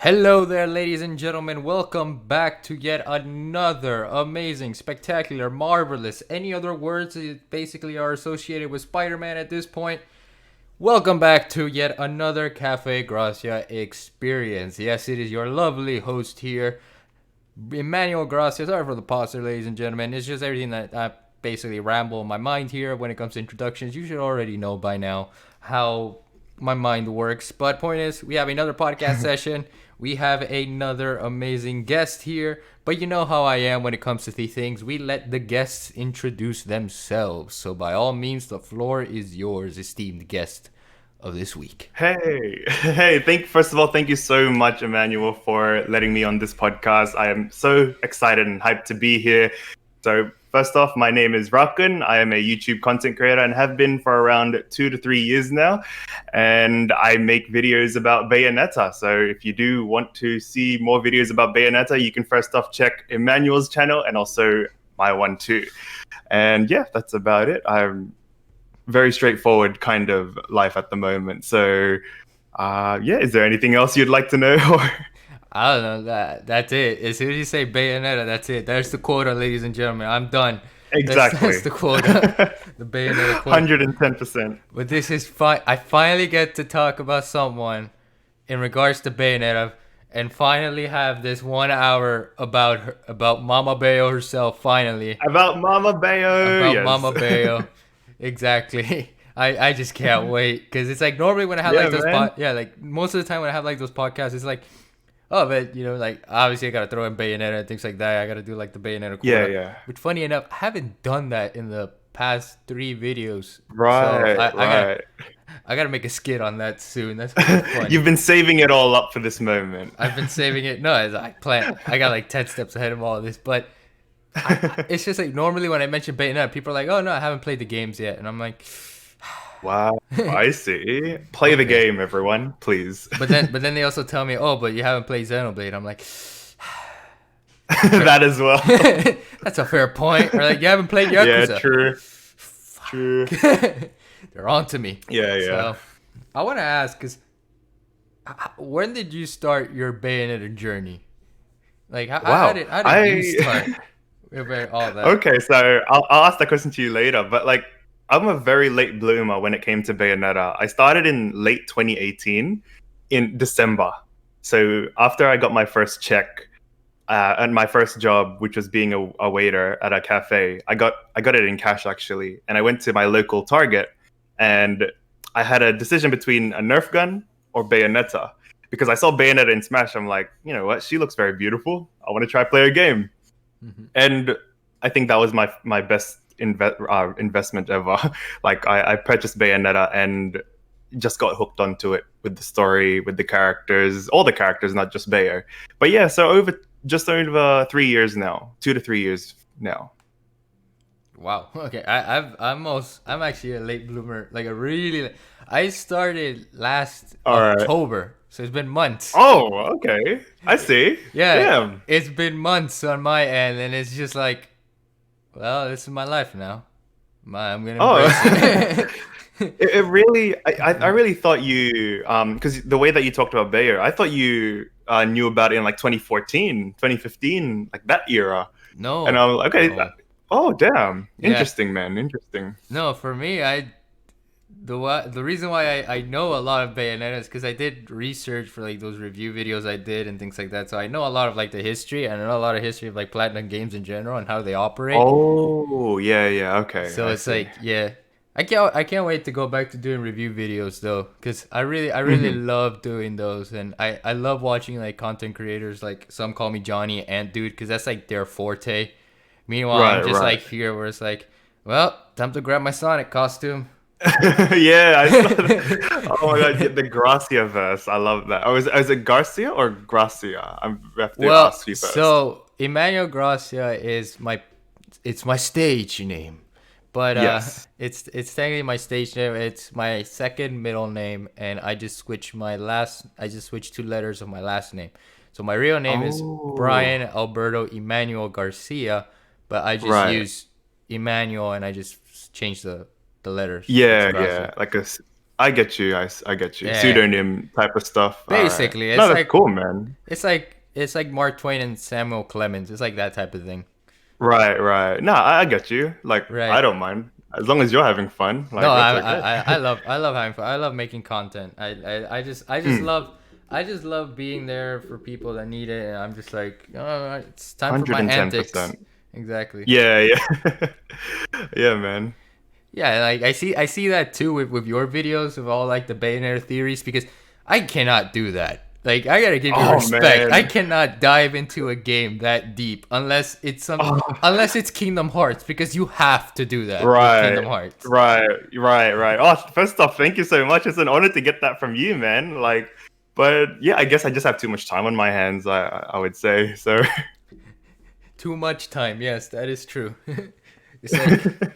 Hello there, ladies and gentlemen. Welcome back to yet another amazing, spectacular, marvelous, any other words that basically are associated with Spider Man at this point. Welcome back to yet another Cafe Gracia experience. Yes, it is your lovely host here, Emmanuel Gracia. Sorry for the pause there, ladies and gentlemen. It's just everything that I basically ramble in my mind here when it comes to introductions. You should already know by now how my mind works. But point is, we have another podcast session. We have another amazing guest here. But you know how I am when it comes to these things. We let the guests introduce themselves. So by all means, the floor is yours, esteemed guest of this week. Hey, first of all, thank you so much, Emmanuel, for letting me on this podcast. I am so excited and hyped to be here. So, first off, my name is Rakunx. I am a YouTube content creator and have been for around 2 to 3 years now. And I make videos about Bayonetta. So, if you do want to see more videos about Bayonetta, you can first off check Emmanuel's channel and also my one too. And yeah, that's about it. I'm very straightforward kind of life at the moment. So, yeah, is there anything else you'd like to know? I don't know that's it. As soon as you say Bayonetta, that's it. There's the quota, ladies and gentlemen. I'm done. That's Exactly. the quota. The Bayonetta quota. 110%. But this is fine. I finally get to talk about someone in regards to Bayonetta and finally have this 1 hour about her, about Mama Bayo herself, finally. About Mama Bayo, About yes. Mama Bayo. Exactly. I just can't wait because it's like normally when I have Yeah, like those man. like most of the time when I have like those podcasts, it's like, oh, but like obviously I gotta throw in Bayonetta and things like that. I gotta do like the Bayonetta Yeah, quota. yeah. But funny enough, I haven't done that in the past 3 videos, so Right, I gotta right. I gotta make a skit on that soon. That's gonna be funny. You've been saving it all up for this moment. I've been saving it. No, I plan. I got like 10 steps ahead of all of this, but it's just like normally when I mention Bayonetta, people are like, "Oh no, I haven't played the games yet," and I'm like, Wow, I see. Play the okay. game, everyone, please. But then they also tell me, "Oh, but you haven't played Xenoblade." I'm like, That as well. that's a fair point. Or like, you haven't played Yeah, Yakuza. true, true. Fuck. They're on to me. Yeah, yeah. So I want to ask, cause when did you start your Bayonetta journey? Like, Wow. how did you I start with all that? Okay, so I'll ask that question to you later. But like, I'm a very late bloomer when it came to Bayonetta. I started in late 2018 in December. So after I got my first check and my first job, which was being a waiter at a cafe, I got it in cash actually, and I went to my local Target, and I had a decision between a Nerf gun or Bayonetta because I saw Bayonetta in Smash. I'm like, you know what? She looks very beautiful. I want to try play a game. Hmm. And I think that was my best investment ever. Like I purchased Bayonetta and just got hooked onto it with the story, with the characters, all the characters, not just Bayo. But yeah, so just over 3 years now, 2 to 3 years now. Wow. Okay. I'm actually a late bloomer. Like a really. I started last All right. October, so it's been months. Oh, okay. I see. Yeah, Damn. it's been months on my end, and it's just like, well, this is my life now. I'm gonna Oh, embrace it. it really. I really thought you because the way that you talked about Bayo, I thought you knew about it in like 2014, 2015, like that era. And No, I'm like, okay. no. Oh, damn. Yeah, Interesting, man. Interesting. no. For me, the reason why I know a lot of Bayonetta is because I did research for like those review videos I did and things like that. So I know a lot of like the history, and I know a lot of history of like Platinum Games in general and how they operate. Oh, yeah, yeah. Okay, So I it's see. like, yeah, I can't wait to go back to doing review videos though, because I really Hmm. love doing those, and I love watching like content creators, like some call me Johnny and Dude, because that's like their forte. Meanwhile, I'm Right, just right. like here where it's like, well, time to grab my Sonic costume. Yeah, I saw that. Oh my god, yeah, the Gracia verse. I love that. Oh, is it Garcia or Gracia? I have to Well, ask you first. so Emmanuel Gracia is my stage name, but Yes. it's technically my stage name. It's my second middle name, and I just switched 2 letters of my last name. So my real name is Oh, Brian Alberto Emmanuel Garcia, but I just right. use Emmanuel, and I just changed the letters. So it's Yeah, Gracia. yeah. Like I get you. I get you. Yeah, Pseudonym type of stuff. All right. basically, No, that's cool, man. it's like Mark Twain and Samuel Clemens. It's like that type of thing, Right, right. No, I get you. Like, I right? don't mind as long as you're having fun. No, Like, that's okay. I love having fun. I love making content. I just Mm, love being there for people that need it, and I'm just like, oh, it's time for my antics. 110%. Exactly. Yeah, yeah. Yeah, man. Yeah, like I see that too with your videos of all like the Bayonetta theories because I cannot do that. Like I gotta give you Oh respect. I man. cannot dive into a game that deep Oh, unless it's Kingdom Hearts because you have to do that with Kingdom right. Hearts. Right. Oh, first off, thank you so much. It's an honor to get that from you, man. Like, but yeah, I guess I just have too much time on my hands, I would say. So Too much time. Yes, that is true. It's like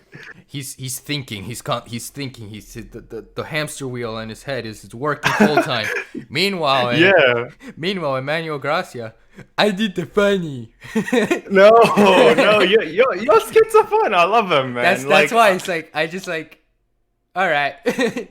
he's thinking. He's thinking. The hamster wheel in his head is working full time. Meanwhile, yeah. Emmanuel Gracia, I did the funny. No, no, your skits are fun. I love them, man. That's Like, why it's like I just like, all right. no,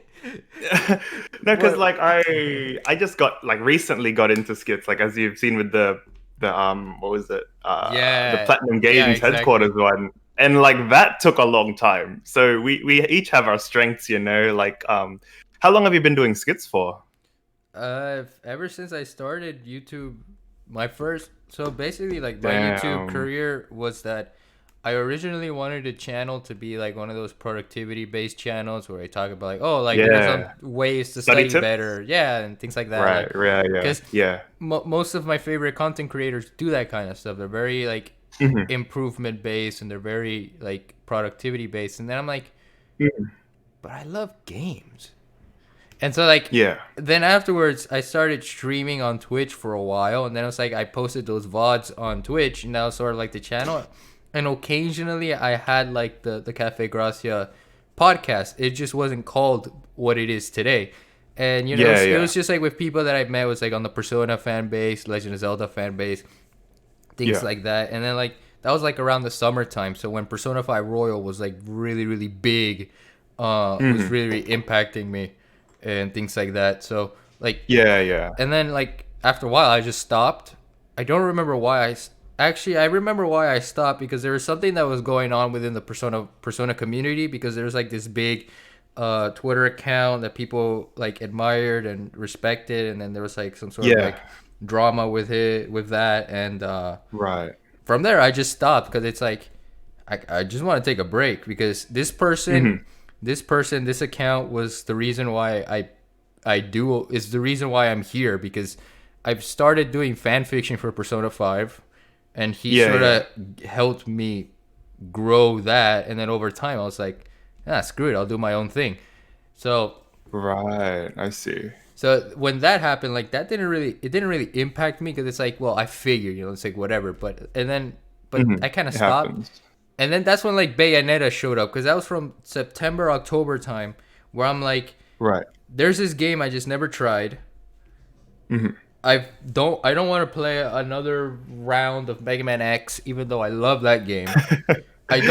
because What? like I just got like recently got into skits, like as you've seen with the what was it, the Yeah, Platinum yeah, Games exactly. headquarters one, and like that took a long time. So we each have our strengths, you know. Like how long have you been doing skits for? Ever since I started YouTube, my first so basically like my YouTube Damn. career was that I originally wanted a channel to be like one of those productivity based channels where I talk about like oh like here's some Yeah. ways to Study study tips. better, yeah, and things like that. Right. Like Yeah. Yeah. because Yeah. most of my favorite content creators do that kind of stuff. They're very like Hmm. improvement based and they're very like productivity based. And then I'm like, Hmm. but I love games. And so like Yeah. then afterwards I started streaming on Twitch for a while and then it was like I posted those VODs on Twitch and that was sort of like the channel. And occasionally I had like the Cafe Gracia podcast. It just wasn't called what it is today. And you know, Yeah. it Yeah. was just like with people that I met was like on the Persona fan base, Legend of Zelda fan base, things Yeah. like that. And then like that was like around the summertime. So when Persona 5 Royal was like really, really big, was Hmm. really, really impacting me and things like that. So like Yeah. Yeah. and then like after a while I just stopped. I don't remember why actually I remember why I stopped because there was something that was going on within the Persona community because there was like this big Twitter account that people like admired and respected and then there was like some sort of Yeah. like drama with that and Right. from there I just stopped because it's like I just want to take a break because Hmm. this account was the reason why I do is the reason why I'm here because I've started doing fan fiction for Persona 5 and he Yeah. sort Yeah. of helped me grow that and then over time I was like screw it, I'll do my own thing. So Right. I see. so when that happened, like that didn't really impact me because it's like, well, I figured, you know, it's like whatever. But Hmm. I kind of It stopped, happens. and then that's when like Bayonetta showed up because that was from September October time, where I'm like, Right. there's this game I just never tried. Hmm. I don't want to play another round of Mega Man X, even though I love that game. Yeah. I Yeah.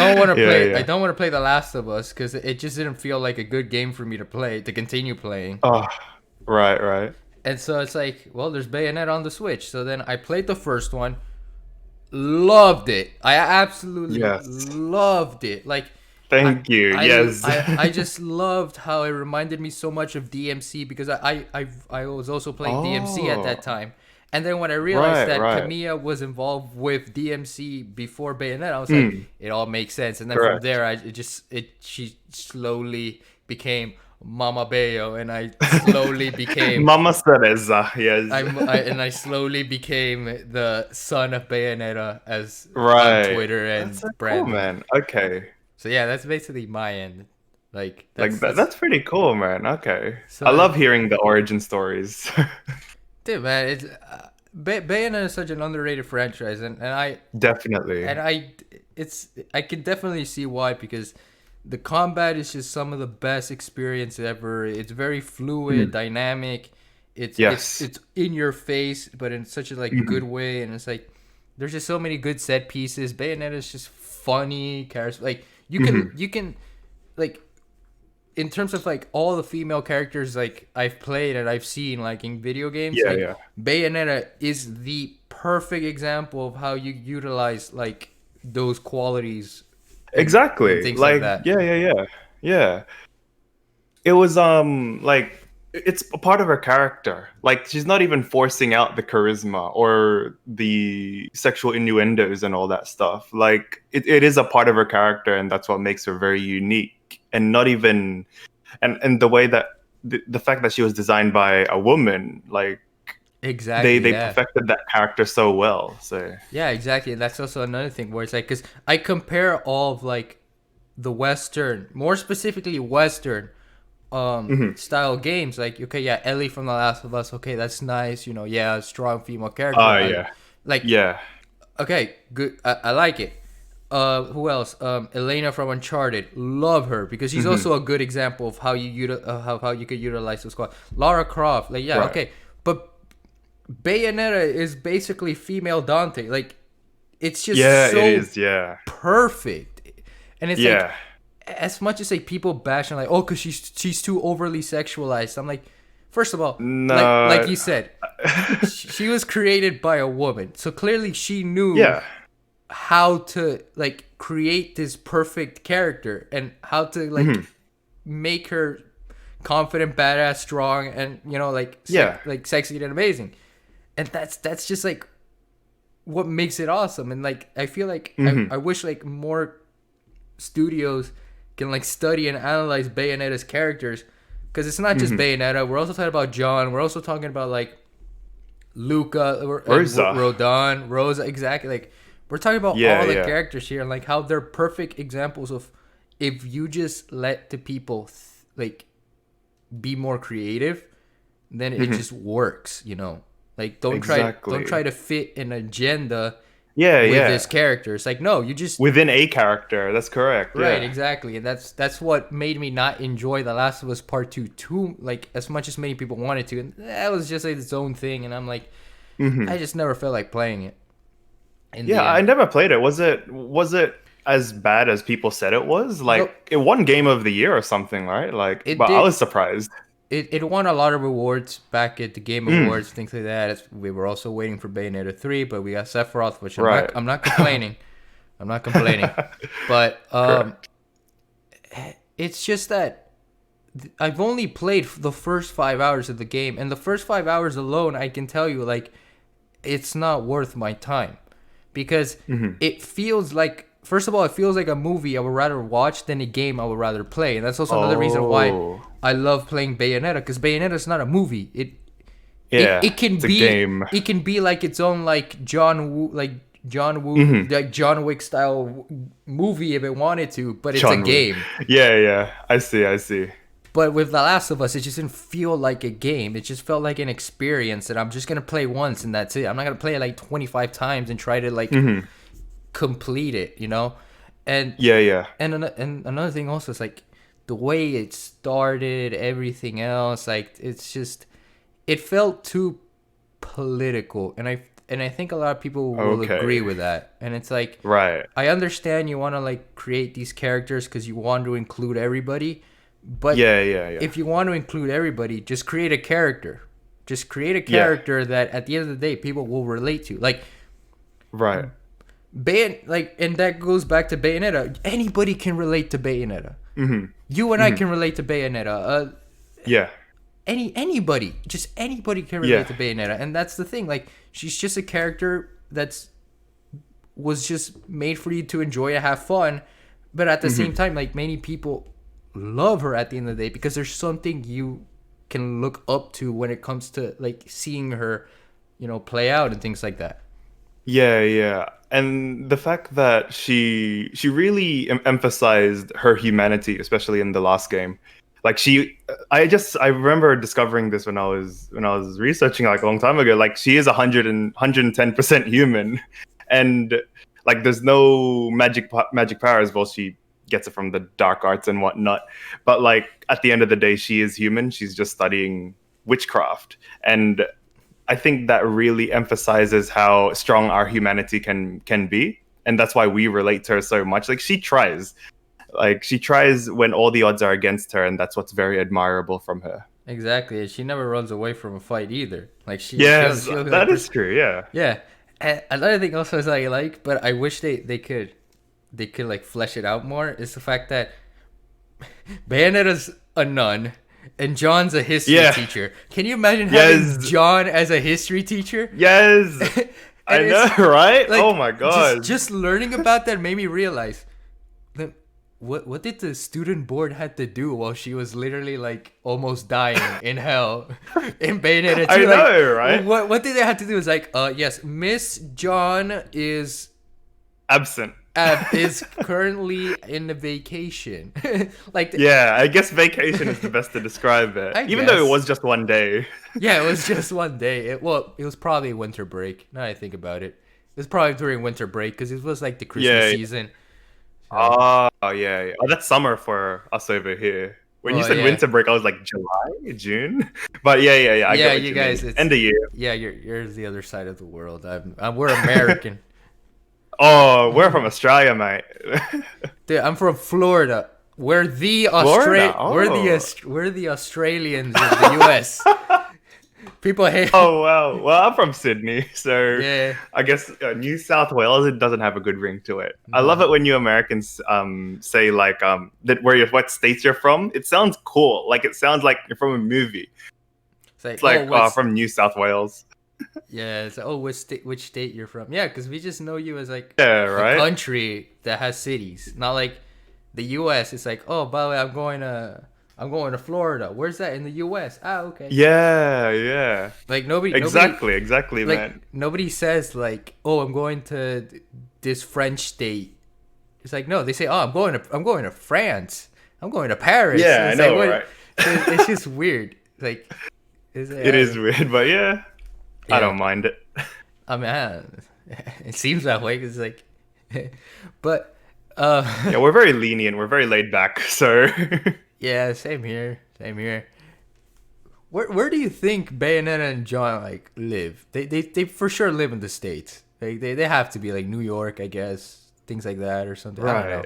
don't want to play The Last of Us because it just didn't feel like a good game for me to play to continue playing. Oh. Right. Right. And so it's like, well, there's Bayonetta on the Switch. So then I played the first one, loved it. I absolutely Yes. loved it. Like, Thank you. Yes. I just loved how it reminded me so much of DMC because I was also playing DMC at that Oh. time. And then when I realized Right. that Right. Kamiya was involved with DMC before Bayonetta, I was like, Mm. it all makes sense. And then from Correct. there, she slowly became Mama Bayo, and I slowly became Mama Cereza. Yes. I slowly became the son of Bayonetta as on Right. Twitter That's and so cool, branding. man. Okay. So yeah, that's basically my end. Like Like that, that's that's pretty cool, man. Okay. I so love hearing the origin stories. dude, man. It's Bayonetta is such an underrated franchise, Definitely. and I can definitely see why because the combat is just some of the best experience ever. It's very fluid, Mm. dynamic. Yes. It's in your face, but in such a like good Mhm. way. And it's like there's just so many good set pieces. Bayonetta is just funny, charismatic. Like Mhm. you can like in terms of like all the female characters like I've played and I've seen like in video games, Yeah, like yeah. Bayonetta is the perfect example of how you utilize like those qualities and Exactly. things like Like, that. yeah, yeah, yeah. Yeah. It was like it's a part of her character. Like she's not even forcing out the charisma or the sexual innuendos and all that stuff. Like it is a part of her character, and that's what makes her very unique. And not even and the way that the fact that she was designed by a woman, like Exactly, they yeah. perfected that character so well. So Yeah, exactly. And that's also another thing where it's like, because I compare all of like the Western, more specifically Western mhm. style games. Like, okay, yeah, Ellie from The Last of Us. Okay, that's nice. You know, yeah, strong female character. I Yeah. like. Yeah. Okay, good. I like it. Who else? Elena from Uncharted. Love her because she's Hmm. also a good example of how how you could utilize the squad. Lara Croft. Like, yeah, Right. okay, but Bayonetta is basically female Dante. Like, it's just Yeah, it so is. Yeah. perfect, and it's like Yeah. as much as like people bash and like, oh, because she's too overly sexualized. I'm like, first of all, like No. you said, she was created by a woman, so clearly she knew Yeah. how to like create this perfect character and how to like Hmm. make her confident, badass, strong, and you know like Yeah. like sexy and amazing. And that's just like what makes it awesome. And like I feel like Hmm. I wish like more studios can like study and analyze Bayonetta's characters, because it's not just Hmm. Bayonetta. We're also talking about John. We're also talking about like Luca and Rosa. Rodan, Rosa. Exactly. Like we're talking about Yeah, all the yeah. characters here and like how they're perfect examples of if you just let the people like be more creative, then it Hmm. just works. You know, like don't Exactly. try to fit an agenda Yeah, with yeah. this character. It's like no, you just Within a character, that's correct. right, Yeah. exactly, and that's what made me not enjoy The Last of Us Part Two too like as much as many people wanted to, and that was just like its own thing. And I'm like, I Hmm. just never felt like playing it in Yeah, the I end. never played it. Was it as bad as people said it was? No, Like it won Game of the Year or something, right? Like, it but I did. was surprised. It won a lot of rewards back at the Game Mm, Awards, things like that. We were also waiting for Bayonetta 3, but we got Sephiroth, which right. I'm not complaining. I'm not complaining. But Correct. it's just that I've only played the first 5 hours of the game, and the first 5 hours alone, I can tell you, like, it's not worth my time because Hmm. it feels like, first of all, it feels like a movie I would rather watch than a game I would rather play, and that's also another reason why Oh, I love playing Bayonetta, because Bayonetta is not a movie. yeah. It can It's a be game. like its own like John Woo Hmm. like John Wick style movie if it wanted to, but it's a John Woo. game. Yeah, yeah. I see. I see. But with The Last of Us, it just didn't feel like a game. It just felt like an experience that I'm just gonna play once and that's it. I'm not gonna play it like 25 times and try to like Hmm. complete it, you know. And Yeah, yeah. and another thing also is like the way it started, everything else. Like it's just it felt too political, and I think a lot of people will agree Okay. with that. And it's like Right. I understand you want to like create these characters because you want to include everybody, but Yeah, yeah, yeah. if you want to include everybody, just create a character. Just create a Yeah. character that at the end of the day people will relate to. Like Right. and that goes back to Bayonetta. Anybody can relate to Bayonetta. Hmm. You and I Hmm. can relate to Bayonetta. Yeah. Anybody, just anybody can relate Yeah. to Bayonetta, and that's the thing. Like she's just a character that's was just made for you to enjoy and have fun, but at the same Hmm. time, like many people love her at the end of the day because there's something you can look up to when it comes to like seeing her, you know, play out and things like that. Yeah, yeah. And the fact that she really emphasized her humanity, especially in the last game. Like I remember discovering this when I was researching like a long time ago. Like she is 110% human, and like there's no magic powers. Well, she gets it from the dark arts and whatnot. But like at the end of the day, she is human. She's just studying witchcraft, and I think that really emphasizes how strong our humanity can be, and that's why we relate to her so much. Like she tries, Like she tries when all the odds are against her, and that's what's very admirable from her. Exactly. And she never runs away from a fight either. Like Yes, she'll be like that is true. Yeah. yeah. And another thing also is I like, but I wish they could like flesh it out more is the fact that Bayonetta's a nun and John's a history teacher. Can you imagine having John as a history teacher? Yes. I know, right? Like, oh my god. Just learning about that made me realize that what did the student board had to do while she was literally like almost dying in hell in Bayonetta 2? I know, like, right? What did they have to do is like, yes, Miss John is absent. Is currently in a vacation. Like yeah, I guess vacation is the best to describe it. Even though it was just one day. Yeah, it was just one day. It was probably winter break. Now I think about it, it was probably during winter break because it was like the Christmas season. So. Oh yeah. Oh, that's summer for us over here. When you said winter break, I was like July, June. But yeah. I get what you guys, it's end of year. Yeah, you're the other side of the world. We're American. Oh, we're from Australia, mate. Dude, I'm from Florida. We're the we're the Australians of the US. People hate. Oh wow. Well, I'm from Sydney, so yeah. I guess New South Wales, it doesn't have a good ring to it. No. I love it when you Americans say like that what states you're from. It sounds cool. Like it sounds like you're from a movie. It's like from New South Wales. Yeah, it's like, which state you're from? Yeah, because we just know you as like a country that has cities, not like the U.S. It's like, oh, by the way, I'm going to Florida. Where's that in the U.S.? Ah, okay. Yeah. Like nobody. Exactly, like, man. Nobody says like, oh, I'm going to this French state. It's like no, they say, oh, I'm going to France. I'm going to Paris. Yeah, I know, like, right? It's just weird. Like, it is weird, but yeah. I don't mind it. I mean, it seems that way because like, but yeah, we're very lenient. We're very laid back. So yeah, same here. Where do you think Bayonetta and John like live? They for sure live in the States. They have to be like New York, I guess, things like that or something. Right. I don't know.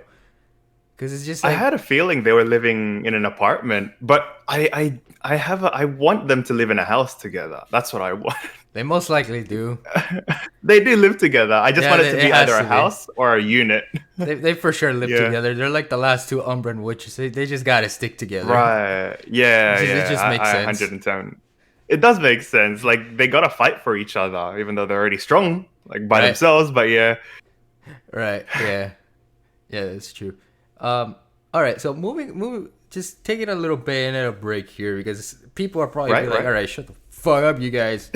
Because it's just like, I had a feeling they were living in an apartment, but I want them to live in a house together. That's what I want. They most likely do. They do live together. I just want it to be either a house or a unit. They for sure live together. They're like the last two Umbran witches. They just gotta stick together. Right. Yeah. It just makes sense. 110. It does make sense. Like they gotta fight for each other, even though they're already strong, like by themselves. But yeah. Right. Yeah. Yeah, that's true. All right. So moving. Just taking a little Bayonetta break here because people are probably like, all right, shut the fuck up, you guys.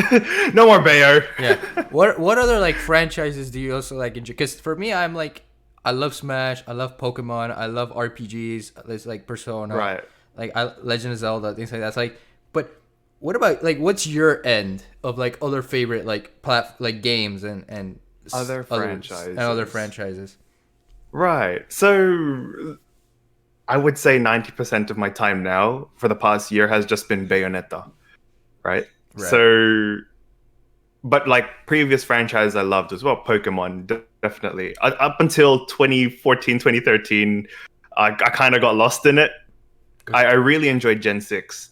No more Bayo. Yeah. What other like franchises do you also like enjoy? Because for me, I'm like, I love Smash, I love Pokemon, I love RPGs. It's like Persona, right? Like Legend of Zelda, things like that. It's like, but what about like what's your end of like other favorite like games and other franchises? Right. So I would say 90% of my time now for the past year has just been Bayonetta. Right. So, but like previous franchises I loved as well, Pokemon, definitely. Up until 2014, 2013, I kind of got lost in it. I really enjoyed Gen 6.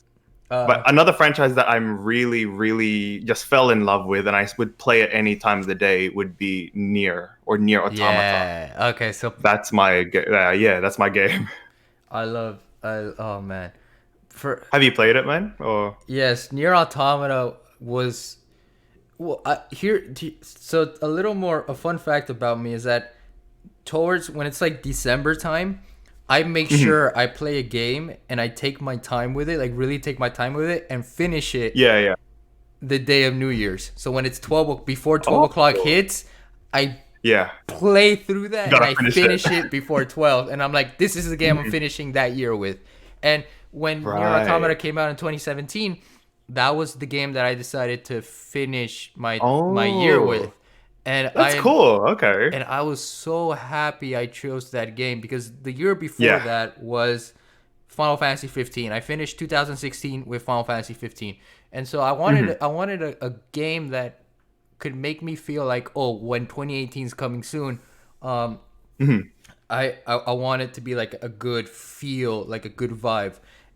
But another franchise that I'm really, really just fell in love with and I would play at any time of the day would be Nier Automata. Yeah. Okay. So that's my that's my game. Oh man. Have you played it, man? Or yes, Nier Automata was so a little more a fun fact about me is that towards when it's like December time, I make sure I play a game and I take my time with it, like really take my time with it and finish it. Yeah. The day of New Year's. So when it's before 12 o'clock hits, I play through that and I finish it before 12. And I'm like, this is the game I'm finishing that year with. And when Nier Automata came out in 2017, that was the game that I decided to finish my year with. And that's cool. Okay. And I was so happy I chose that game because the year before that was Final Fantasy 15. I finished 2016 with Final Fantasy 15. And so I wanted a game that could make me feel like, oh, when 2018 is coming soon, I want it to be like a good feel, like a good vibe,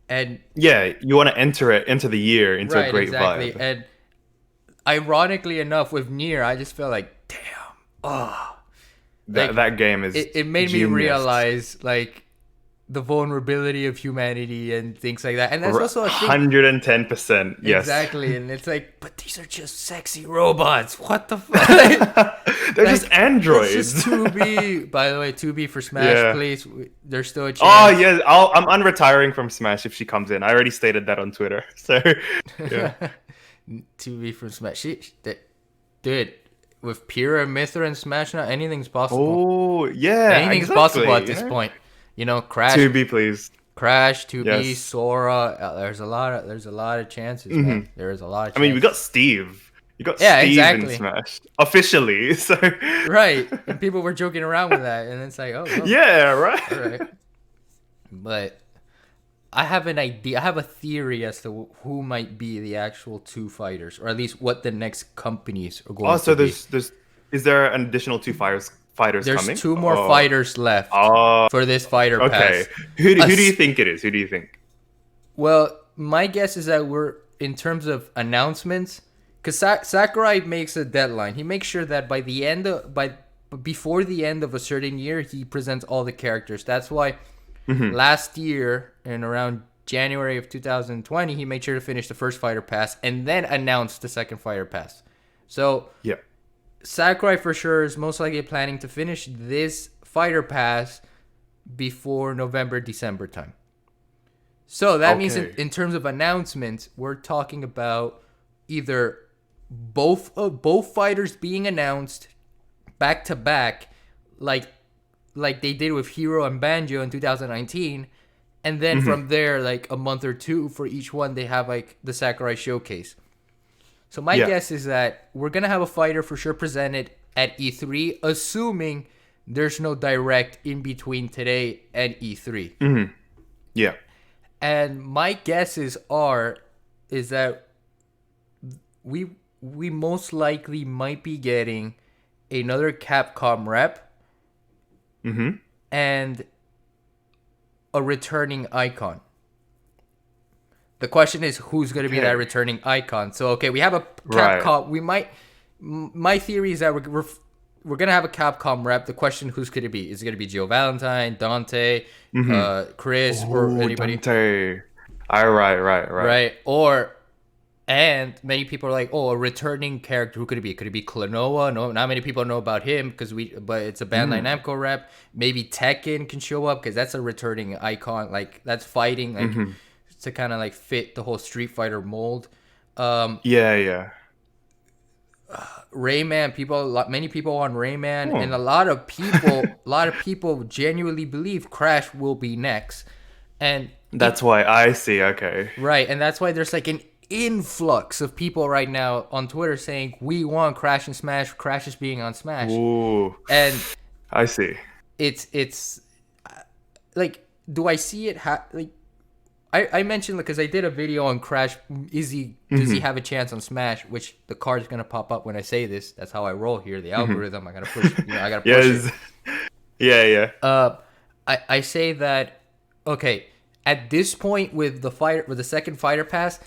and Yeah, you want to enter it into the year into a right, great exactly. vibe. And ironically enough, with Nier, I just felt like, damn, oh, like That game is it made me genius. realize like the vulnerability of humanity and things like that. And that's also a thing. 110%. Yes. Exactly, and it's like, but these are just sexy robots. What the fuck? They're just androids. It's just 2B. By the way, 2B for Smash, Yeah. please. There's still a chance. Oh yeah, I'm unretiring from Smash if she comes in. I already stated that on Twitter. So yeah. 2B from Smash. Dude, with Pyrrha, Mithra, and Smash now, anything's possible. Oh yeah, Anything's possible at this point. You know, Crash, 2B please. 2B, Yes. Sora. There's a lot of chances, man. There is a lot of chances. I mean, we got Steve. You got Yeah, Steve exactly. in Smash officially. So right, and people were joking around with that, and it's like, oh, well, yeah, right. all right. But I have an idea. I have a theory as to who might be the actual two fighters, or at least what the next companies are going Oh, so to be. there's is there an additional two fighters There's coming? two more Oh. fighters left for this fighter Okay. pass. Who do you think it is? Who do you think? Well, my guess is that we're in terms of announcements, because Sakurai makes a deadline. He makes sure that before the end of a certain year, he presents all the characters. That's why last year, in around January of 2020, he made sure to finish the first fighter pass and then announced the second fighter pass. So Yeah. Sakurai for sure is most likely planning to finish this fighter pass before November, December time. So that means in terms of announcements, we're talking about either both fighters being announced back to back, like they did with Hero and Banjo in 2019, and then from there, like a month or two for each one, they have like the Sakurai showcase. So my guess is that we're gonna have a fighter for sure presented at E3, assuming there's no direct in between today and E3. Yeah. And my guesses is that we most likely might be getting another Capcom rep and a returning icon. The question is who's going to be that returning icon. So okay, we have a Capcom. Right. My theory is that we're gonna have a Capcom rep. The question, who's could it be? Is it gonna be Gio Valentine, Dante, Chris, or anybody? Dante. Right. Right. And many people are like, oh, a returning character. Who could it be? Could it be Klonoa? No, not many people know about him but it's a Bandai Namco rep. Maybe Tekken can show up because that's a returning icon. Like that's fighting, like to kind of like fit the whole Street Fighter mold. Yeah. Rayman, many people on Rayman, and a lot of people genuinely believe Crash will be next, and That's why I see. Okay. right, and that's why there's like an influx of people right now on Twitter saying we want Crash and Smash. Crash is being on Smash, Ooh. and I see. it's like, do I see it? Like I mentioned, because I did a video on Crash. Does he have a chance on Smash? Which the card's gonna pop up when I say this. That's how I roll here. The algorithm. I gotta push. I gotta push it. Yeah. I say that. Okay, at this point with the second fighter pass,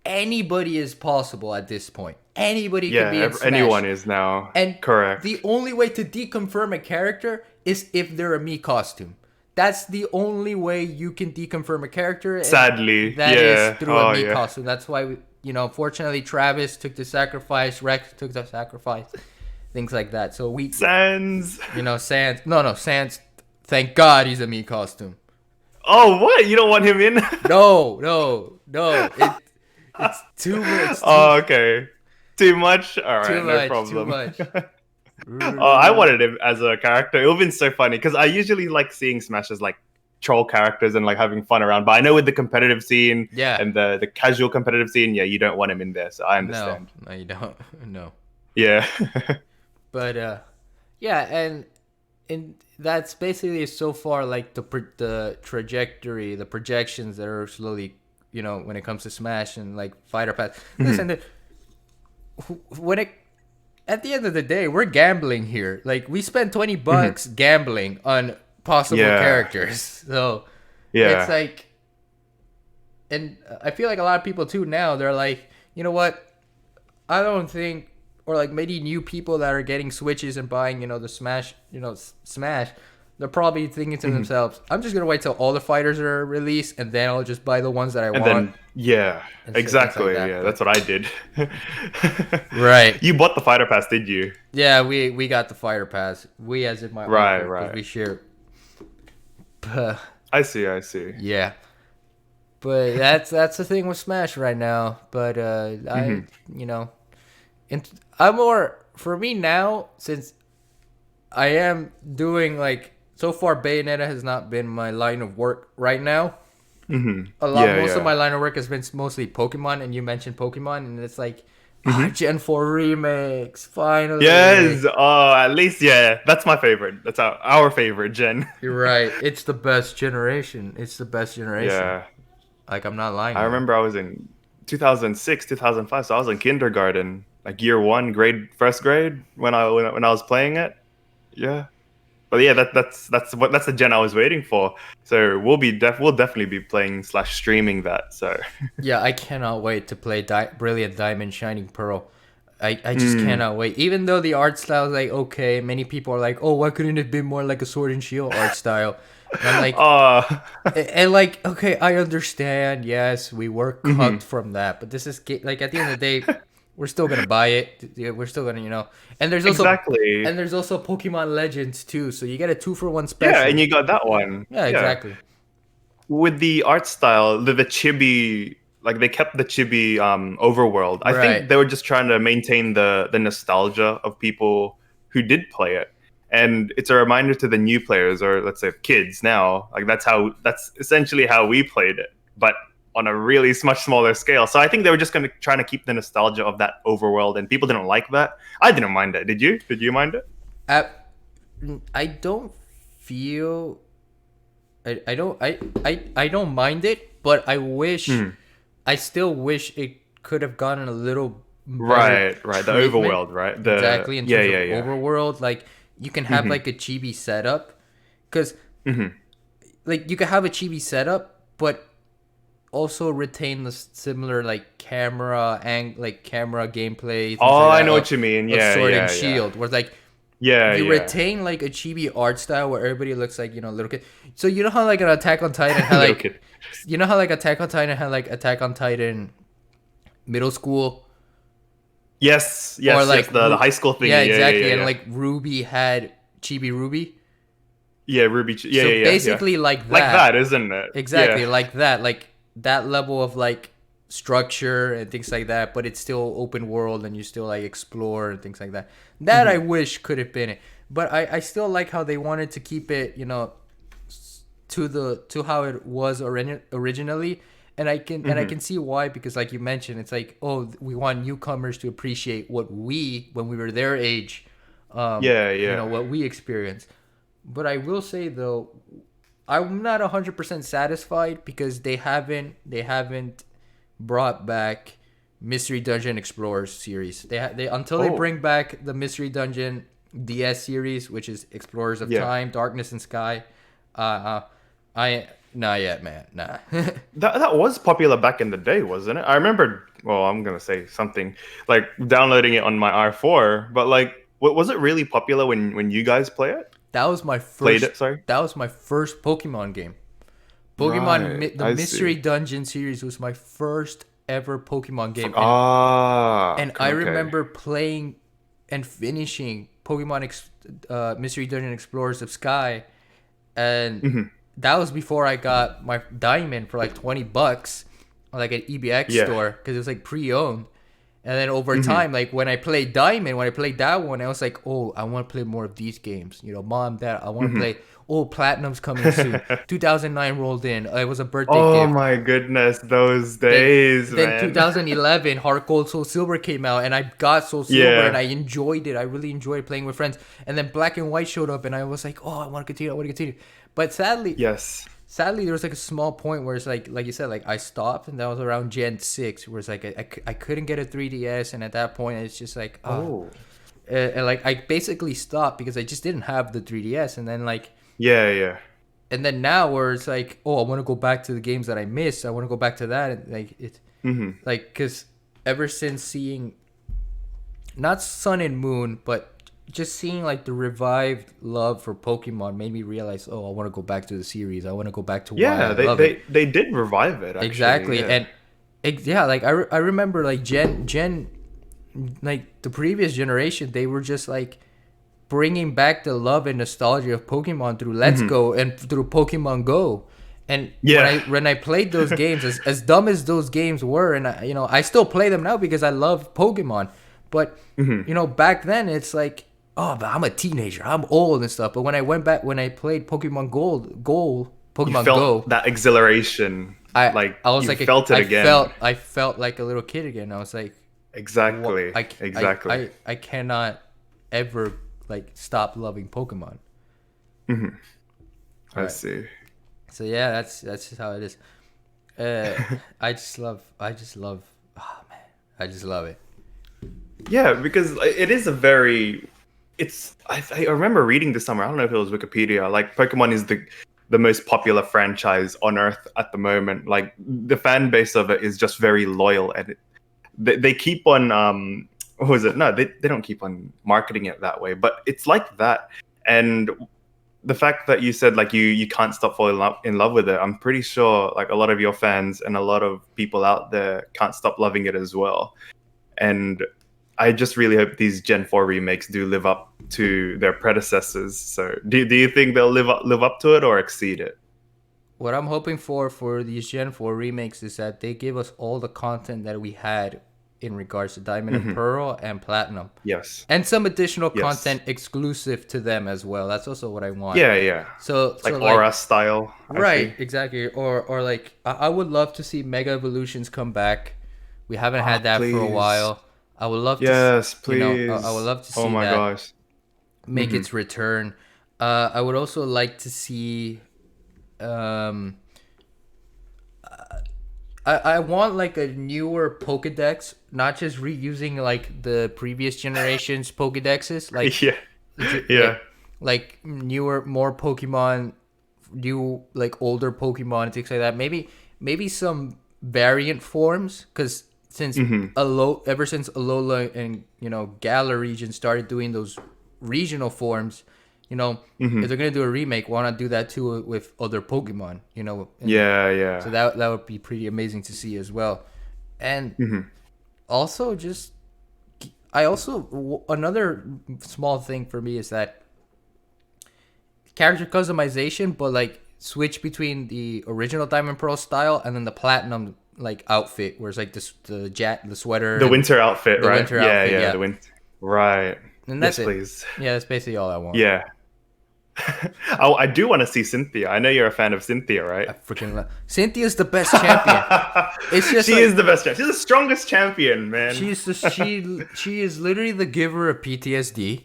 anybody is possible at this point. Anybody can be in Smash. Anyone is now. And correct. The only way to deconfirm a character is if they're a Mii costume. That's the only way you can deconfirm a character. Sadly, that is through a Mii yeah. costume. That's why fortunately, Travis took the sacrifice, Rex took the sacrifice, things like that. So Sans. Sans. No, Sans. Thank God he's a Mii costume. Oh, what? You don't want him in? No. It's too much. Okay. Too much? All right, no problem. Too much. I wanted him as a character. It would have been so funny because I usually like seeing Smash as like troll characters and like having fun around. But I know with the competitive scene and the casual competitive scene, you don't want him in there. So I understand. No, you don't. No. Yeah. But and that's basically so far like the trajectory, the projections that are slowly, when it comes to Smash and like Fighter Pass. Listen, at the end of the day, we're gambling here. Like we spend $20 gambling on possible Yeah. characters. So it's Yeah. like, and I feel like a lot of people too now, they're like, you know what? I don't think, or like maybe new people that are getting Switches and buying, the Smash, Smash, they're probably thinking to Mhm. themselves, I'm just gonna wait till all the fighters are released, and then I'll just buy the ones that I And want then, yeah, and things like exactly. that. Yeah, But that's what I did. right, You bought the fighter pass, did you? yeah, we got the fighter pass. We, as in my Right, uncle, because right. we share. I see, I see. Yeah, but that's the thing with Smash right now. But I, Hmm. and I'm more for me now, since I am doing like, so far Bayonetta has not been my line of work right now. Hmm. Yeah, Most of yeah. my line of work has been mostly Pokemon, and you mentioned Pokemon, and it's like, Hmm. Gen 4 remakes, finally. Yes. Oh, at least, yeah. That's my favorite. That's our favorite gen. You're right. It's the best generation. It's the best generation. Yeah. Like, I'm not lying I there. remember I was in 2006, 2005, so I was in kindergarten, like year one, first grade when I was playing it. Yeah. But yeah, that's the gen I was waiting for. So we'll definitely be playing slash streaming that. So Yeah, I cannot wait to play Brilliant Diamond Shining Pearl. I just mm. cannot wait. Even though the art style is like okay, many people are like, oh, why couldn't it be more like a Sword and Shield art style? And I'm like, uh and like, okay, I understand. Yes, we were cut mhm. from that, but this is like at the end of the day, we're still gonna buy it. Yeah, we're still gonna, Exactly. and there's also Pokemon Legends too. So you get a 2-for-1 Yeah, and special. you got that one. Yeah, Yeah. exactly. With the art style, the chibi, like they kept the chibi overworld. I think Right. they were just trying to maintain the nostalgia of people who did play it. And it's a reminder to the new players, or let's say kids now, like that's essentially how we played it, but on a really much smaller scale. So I think they were just gonna trying to keep the nostalgia of that overworld, and people didn't like that. I didn't mind it. Did you? Did you mind it? At, I don't feel I don't mind it, but Hmm. I still wish it could have gotten a little better Right, right. The treatment. overworld, right? Exactly, in Yeah, terms of yeah, yeah. overworld, like you can have Hmm. like a chibi setup, because Hmm. like you can have a chibi setup, but also retain the similar like camera gameplay, things Oh, like I that know what you mean. of Yeah, Sword and yeah, yeah. Shield, where like Yeah, you yeah. retain like a chibi art style where everybody looks like, little kid. So you know how like an Attack on Titan had Little like, kid. Attack on Titan middle school, Yes, or yes, yes. like The high school yeah, thingy. Yeah, yeah, yeah, exactly, and yeah. like Ruby had Chibi Ruby. Yeah, Yeah, So yeah, yeah, yeah. basically like Like that, that, isn't it? Yeah. exactly like that, like that level of like structure and things like that, but it's still open world and you still like explore and things like that. That I Hmm. wish could have been it, but I still like how they wanted to keep it, to how it was originally. And I Hmm. can see why, because like you mentioned, it's like, oh, we want newcomers to appreciate what we, when we were their age, Yeah, yeah. what we experienced. But I will say though, I'm not 100% satisfied, because they haven't brought back Mystery Dungeon Explorers series. They until they Oh, bring back the Mystery Dungeon DS series, which is Explorers of yeah. Time, Darkness and Sky. I Not yet, man. Nah. That was popular back in the day, wasn't it? I remember. Well, I'm gonna say something like downloading it on my R4, but like, was it really popular when you guys That was my played first. it? Sorry. That was my first Pokemon game. Right. The I Mystery see. Dungeon series was my first ever Pokemon game, and I Okay. remember playing and finishing Mystery Dungeon Explorers of Sky, and Hmm. that was before I got my Diamond for like $20, like at EBX Yeah. store, because it was like pre-owned. And then over Hmm. time, like when I played Diamond, when I played that one, I was like, oh, I want to play more of these games. Mom, Dad, I want to Hmm. play. Oh, Platinum's coming soon. 2009 rolled in. It was a birthday Oh gift. my goodness, those Then days, then man. 2011, Heart Gold Soul Silver came out, and I got Soul Silver, and Yeah. I enjoyed it. I really enjoyed playing with friends. And then Black and White showed up, and I was like, oh, I want to continue. I want to continue. But Yes. sadly, there was like a small point where it's like you said, like I stopped, and that was around Gen 6, where it's like I couldn't get a 3DS, and at that point, it's just like, Oh. and like I basically stopped because I just didn't have the 3DS. And then like Yeah. And then now where it's like, oh, I want to go back to the games that I missed. I want to go back to that. And like it, Mm-hmm. like because ever since seeing not Sun and Moon, but just seeing like the revived love for Pokemon made me realize, oh, I want to go back to the series. I want to go back to why Yeah, I love it. they did revive it actually. Exactly, Yeah. and yeah, like I remember like Gen like the previous generation, they were just like bringing back the love and nostalgia of Pokemon through Let's Go and through Pokemon Go. And Yeah. when I played those games, as dumb as those games were, and I still play them now because I love Pokemon. But back then it's like, oh, but I'm a teenager, I'm old and stuff. But when I went back, when I played Pokemon You Pokemon felt Go, that exhilaration. Like I was you like felt it again. I felt like a little kid again. I was like, Exactly. Exactly. I cannot ever like stop loving Pokemon. I Right. see. So yeah, that's just how it is. I just love. Oh man, I just love it. Yeah, because it is a very. I remember reading this somewhere. I don't know if it was Wikipedia. Like Pokemon is the most popular franchise on Earth at the moment. Like the fan base of it is just very loyal, and they keep on what was it? No, they don't keep on marketing it that way, but it's like that. And the fact that you said like you can't stop falling in love with it, I'm pretty sure like a lot of your fans and a lot of people out there can't stop loving it as well. And I just really hope these Gen 4 remakes do live up to their predecessors. So do you think they'll live up to it or exceed it? What I'm hoping for these Gen 4 remakes is that they give us all the content that we had in regards to Diamond and Pearl and Platinum. Yes. And some additional Yes. content exclusive to them as well. That's also what I want. Yeah. So Like so Aura style. I right, see. exactly. Or like I would love to see Mega Evolutions come back. We haven't had that for a Please. while. I would love to Yes, please. I would love to see Oh my that gosh. make its return. I would also like to see um I want like a newer Pokedex, not just reusing like the previous generation's Pokedexes, like Yeah. Yeah. like newer, more Pokemon, new like older Pokemon and things like that. Maybe some variant forms, because since ever since Alola and Galar region started doing those regional forms, if they're gonna do a remake, why not do that too with other Pokemon? And Yeah. so that would be pretty amazing to see as well. And also just another small thing for me is that character customization, but like switch between the original Diamond Pearl style and then the Platinum like outfit, where it's like the sweater, The winter outfit, the right? winter outfit, yeah. The winter. Right. and that's Yes, it. please. Yeah, that's basically all I want. Yeah. I do want to see Cynthia. I know you're a fan of Cynthia, right? I freaking love Cynthia's the best champion. It's just she like, is the best champion. She's the strongest champion, man. she is literally the giver of PTSD.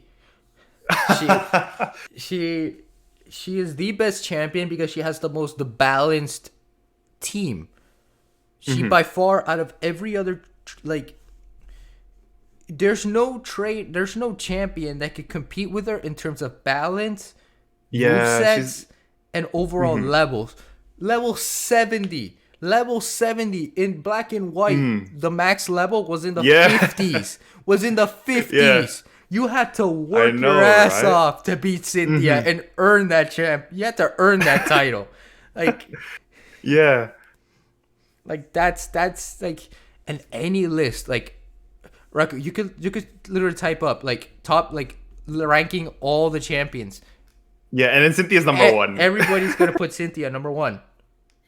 She is the best champion because she has the most balanced team. She by far, out of every other like, there's no champion that could compete with her in terms of balance, movesets, and overall levels. Level 70 in black and white. The max level was in the 50s. Was in the 50s. Yeah. You had to work know, your ass right? off to beat Cynthia and earn that champ. You had to earn that title. Like, Yeah. like that's like, in any list, like, you could literally type up like top, like ranking all the champions. Yeah, and then Cynthia's number one. Everybody's gonna put Cynthia number one.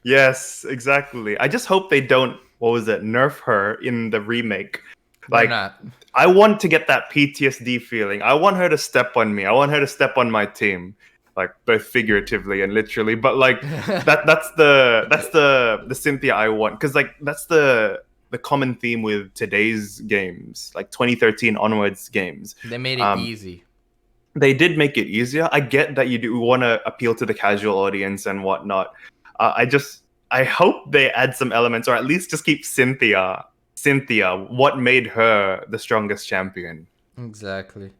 Yes, exactly. I just hope they don't, nerf her in the remake. Why Like, not? I want to get that PTSD feeling. I want her to step on me. I want her to step on my team, like both figuratively and literally. But like that's the Cynthia I want, because like that's the common theme with today's games, like 2013 onwards games. They made it easy. They did make it easier. I get that you do want to appeal to the casual audience and whatnot. I hope they add some elements, or at least just keep Cynthia, what made her the strongest champion. Exactly.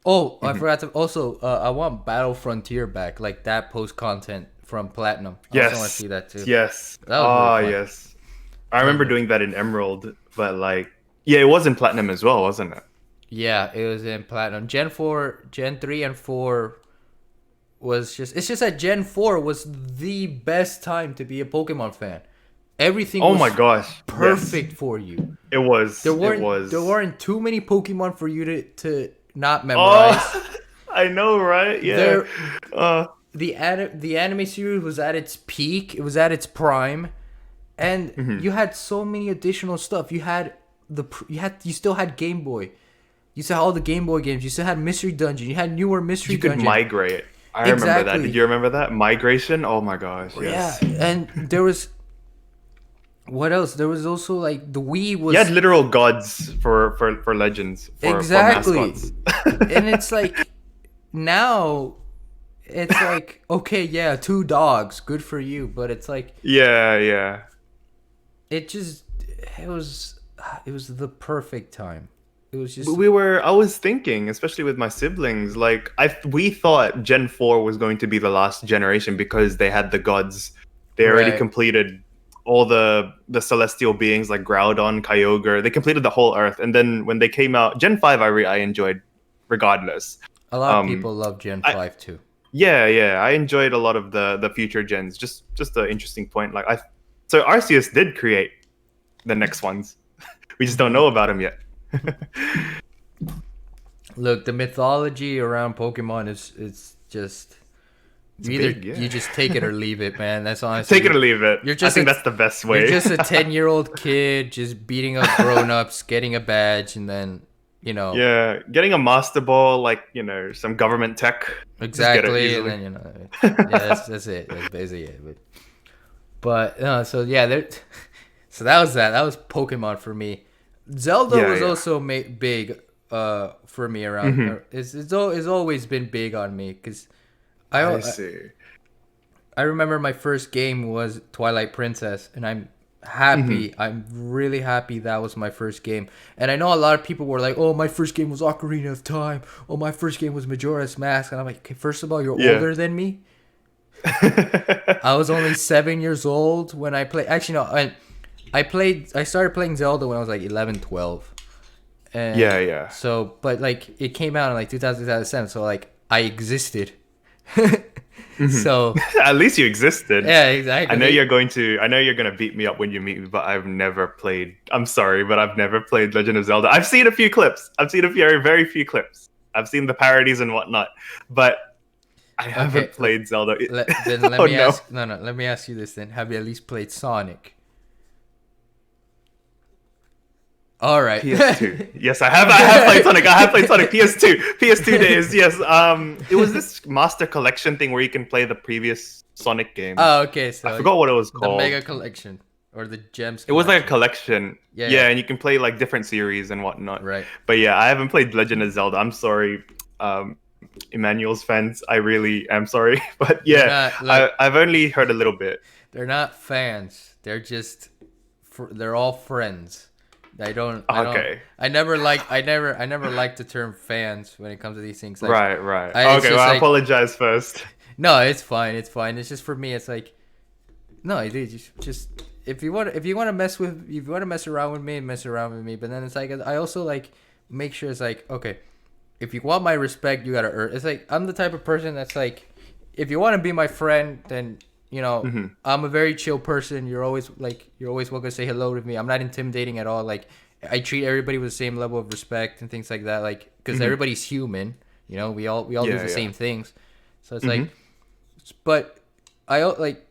Oh, I forgot to also. I want Battle Frontier back, like that post content from Platinum. I also want to Yes, see that too. yes. That was really fun. Yes. I remember doing that in Emerald, but like, yeah, it was in Platinum as well, wasn't it? Yeah, it was in Platinum. Gen 4, Gen 3, and 4 was just. It's just that Gen 4 was the best time to be a Pokemon fan. Everything Oh was my gosh, perfect yes. for you. It was. There It weren't was. there weren't too many Pokemon for you to not memorize. Oh, I know, right? Yeah. There Uh, the anime series was at its peak. It was at its prime, and you had so many additional stuff. You still had Game Boy. You still had all the Game Boy games. You still had Mystery Dungeon. You had newer Mystery you could Dungeon. migrate. I remember that. Exactly. Did you remember that migration? Oh my gosh, yes. Yeah, and there was what else? There was also like the Wii was You had literal gods for legends for exactly, mascots. and it's like now it's like okay, yeah, 2 dogs, good for you, but it's like Yeah, yeah. it just it was it was the perfect time. It was just I was thinking, especially with my siblings, like we thought Gen 4 was going to be the last generation because they had the gods. They already Right. completed all the celestial beings like Groudon, Kyogre. They completed the whole Earth, and then when they came out, Gen 5 I enjoyed regardless. a lot of Um people love Gen I 5 too. Yeah, yeah, I enjoyed a lot of the future gens. Just an interesting point. So Arceus did create the next ones. We just don't know about him yet. Look, the mythology around Pokemon is it's just Big, yeah. you just take it or leave it, man. That's honestly Take it or leave it. You're I just think a- that's the best way. You're just a 10-year-old kid just beating up grown-ups, getting a badge, and then, Yeah, getting a master ball, like some government tech. Just get it exactly, and easily. then, yeah, that's it. That's basically it. But so yeah, so that was that. That was Pokemon for me. Zelda Yeah, was yeah. also big for me around. It's always been big on me because I see. I remember my first game was Twilight Princess, and I'm happy. I'm really happy that was my first game. And I know a lot of people were like, "Oh, my first game was Ocarina of Time. Oh, my first game was Majora's Mask." And I'm like, okay, first of all, you're Yeah. older than me. I was only 7 years old when I played. Actually, no, I started playing Zelda when I was like 11, 12. And Yeah, yeah. So, but like it came out in like 2000, 2007. So like I existed. So At least you existed. yeah, exactly. I know you're gonna beat me up when you meet me, but I've never played. I'm sorry, but I've never played Legend of Zelda. I've seen a few clips. I've seen very few clips. I've seen the parodies and whatnot, but I haven't played Zelda. Then let Oh, me no. ask. No, let me ask you this. Then have you at least played Sonic? All right. PS2. Yes, I have. I have played Sonic. I have played Sonic. PS2 days. Yes. It was this Master Collection thing where you can play the previous Sonic games. Oh, okay. So I forgot what it was the called. Mega Collection or the Gems. It was like a Collection. collection. Yeah. And you can play like different series and whatnot. Right. But yeah, I haven't played Legend of Zelda. I'm sorry, Emmanuel's fans. I really am sorry. But yeah, I've only heard a little bit. They're not fans. They're just. They're all friends. I don't. Okay. I never liked the term fans when it comes to these things. Like, Right. It's Okay, just well, I like- apologize first. No, it's fine. It's fine. It's just for me. It's like, no, dude, just if you want to mess around with me, mess around with me. But then it's like I also like make sure it's like okay, if you want my respect, you gotta earn. It's like I'm the type of person that's like, if you want to be my friend, then I'm a very chill person. You're always welcome to say hello to me. I'm not intimidating at all. Like I treat everybody with the same level of respect and things like that. Like because everybody's human. We all do the same things. So it's like, but I like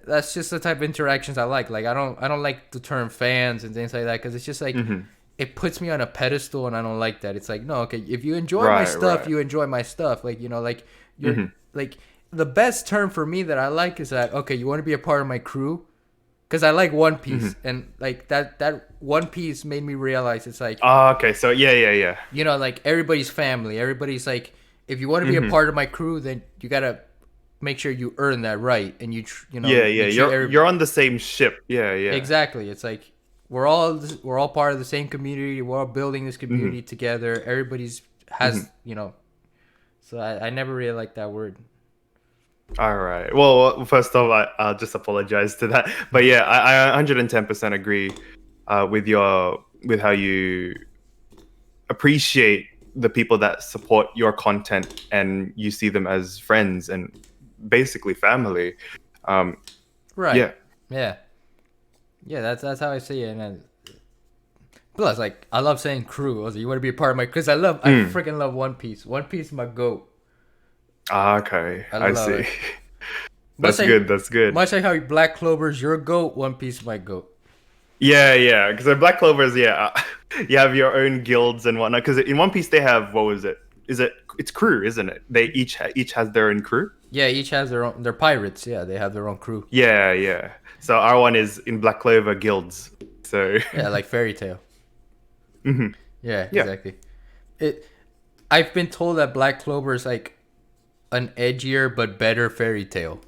that's just the type of interactions I like. Like I don't like the term fans and things like that because it's just like it puts me on a pedestal and I don't like that. It's like no, okay, if you enjoy my stuff, you enjoy my stuff. Like like you're like the best term for me that I like is that okay, you want to be a part of my crew. Because I like One Piece, and like that One Piece made me realize it's like Okay, so yeah. like everybody's family. Everybody's like, if you want to be a part of my crew, then you gotta make sure you earn that right, and you You're on the same ship. Yeah. Exactly. It's like we're all part of the same community. We're all building this community together. Everybody's has So I never really liked that word. All right. Well, first off, I'll just apologize to that. But yeah, I 110% agree with how you appreciate the people that support your content and you see them as friends and basically family. Right. Yeah. Yeah. Yeah, that's how I see it. And then, plus, like, I love saying crew. Also, you want to be a part of my, because I freaking love One Piece. One Piece is my goat. Okay. I love see. it. That's good. That's good. Much like how Black Clover's your goat, One Piece is my goat. Yeah. Because in Black Clovers, you have your own guilds and whatnot. Because in One Piece, they have, what was it? It's crew, isn't it? They each has their own crew. Yeah, each has their own. They're pirates. Yeah, they have their own crew. Yeah. So our one is in Black Clover guilds. So yeah, like Fairy Tail. Mhm. Yeah, exactly. I've been told that Black Clover is like an edgier but better Fairy Tail.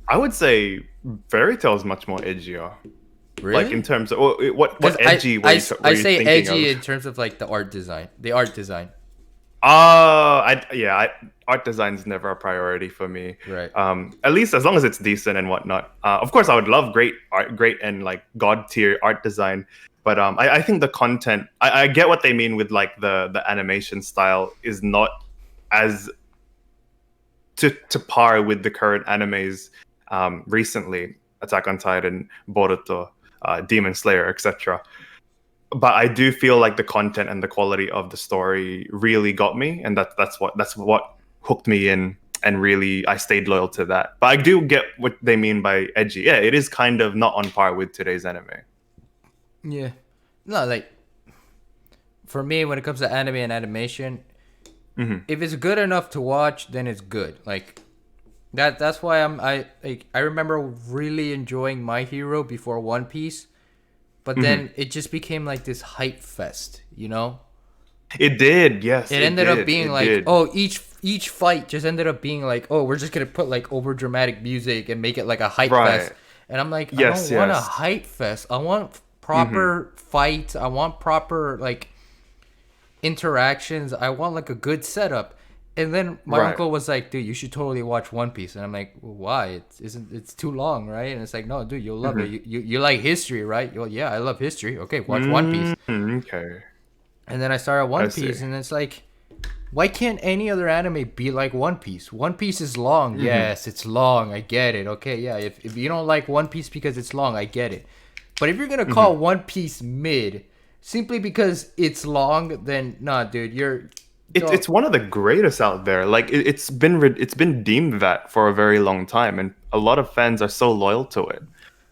I would say Fairy Tail is much more edgier. Really? Like in terms of what edgy? I say edgy in terms of like the art design. Art design is never a priority for me. Right. At least as long as it's decent and whatnot. Of course, I would love great and like god tier art design. But I think the content. I get what they mean with like the animation style is not as to par with the current animes. Recently, Attack on Titan, Boruto, Demon Slayer, etc. But I do feel like the content and the quality of the story really got me, and that's what hooked me in, and really I stayed loyal to that. But I do get what they mean by edgy. Yeah, it is kind of not on par with today's anime. Yeah, no, like for me, when it comes to anime and animation, if it's good enough to watch, then it's good. Like that's why I remember really enjoying My Hero before One Piece. But then it just became like this hype fest, you know? It did, yes. It ended up being like, oh, each fight just ended up being like, oh, we're just gonna put like over dramatic music and make it like a hype fest. And I'm like, I don't want a hype fest. I want proper fights. I want proper like interactions. I want like a good setup. And then my uncle was like, dude, you should totally watch One Piece. And I'm like, well, why? It's too long, right? And it's like, no, dude, you'll love it. You like history, right? Well, yeah, I love history. Okay, watch One Piece. Okay. And then I started One Piece, and it's like, why can't any other anime be like One Piece? One Piece is long. Yes, it's long. I get it. Okay, yeah. If you don't like One Piece because it's long, I get it. But if you're gonna call One Piece mid simply because it's long, then nah, dude, it's one of the greatest out there. Like it's been deemed that for a very long time, and a lot of fans are so loyal to it.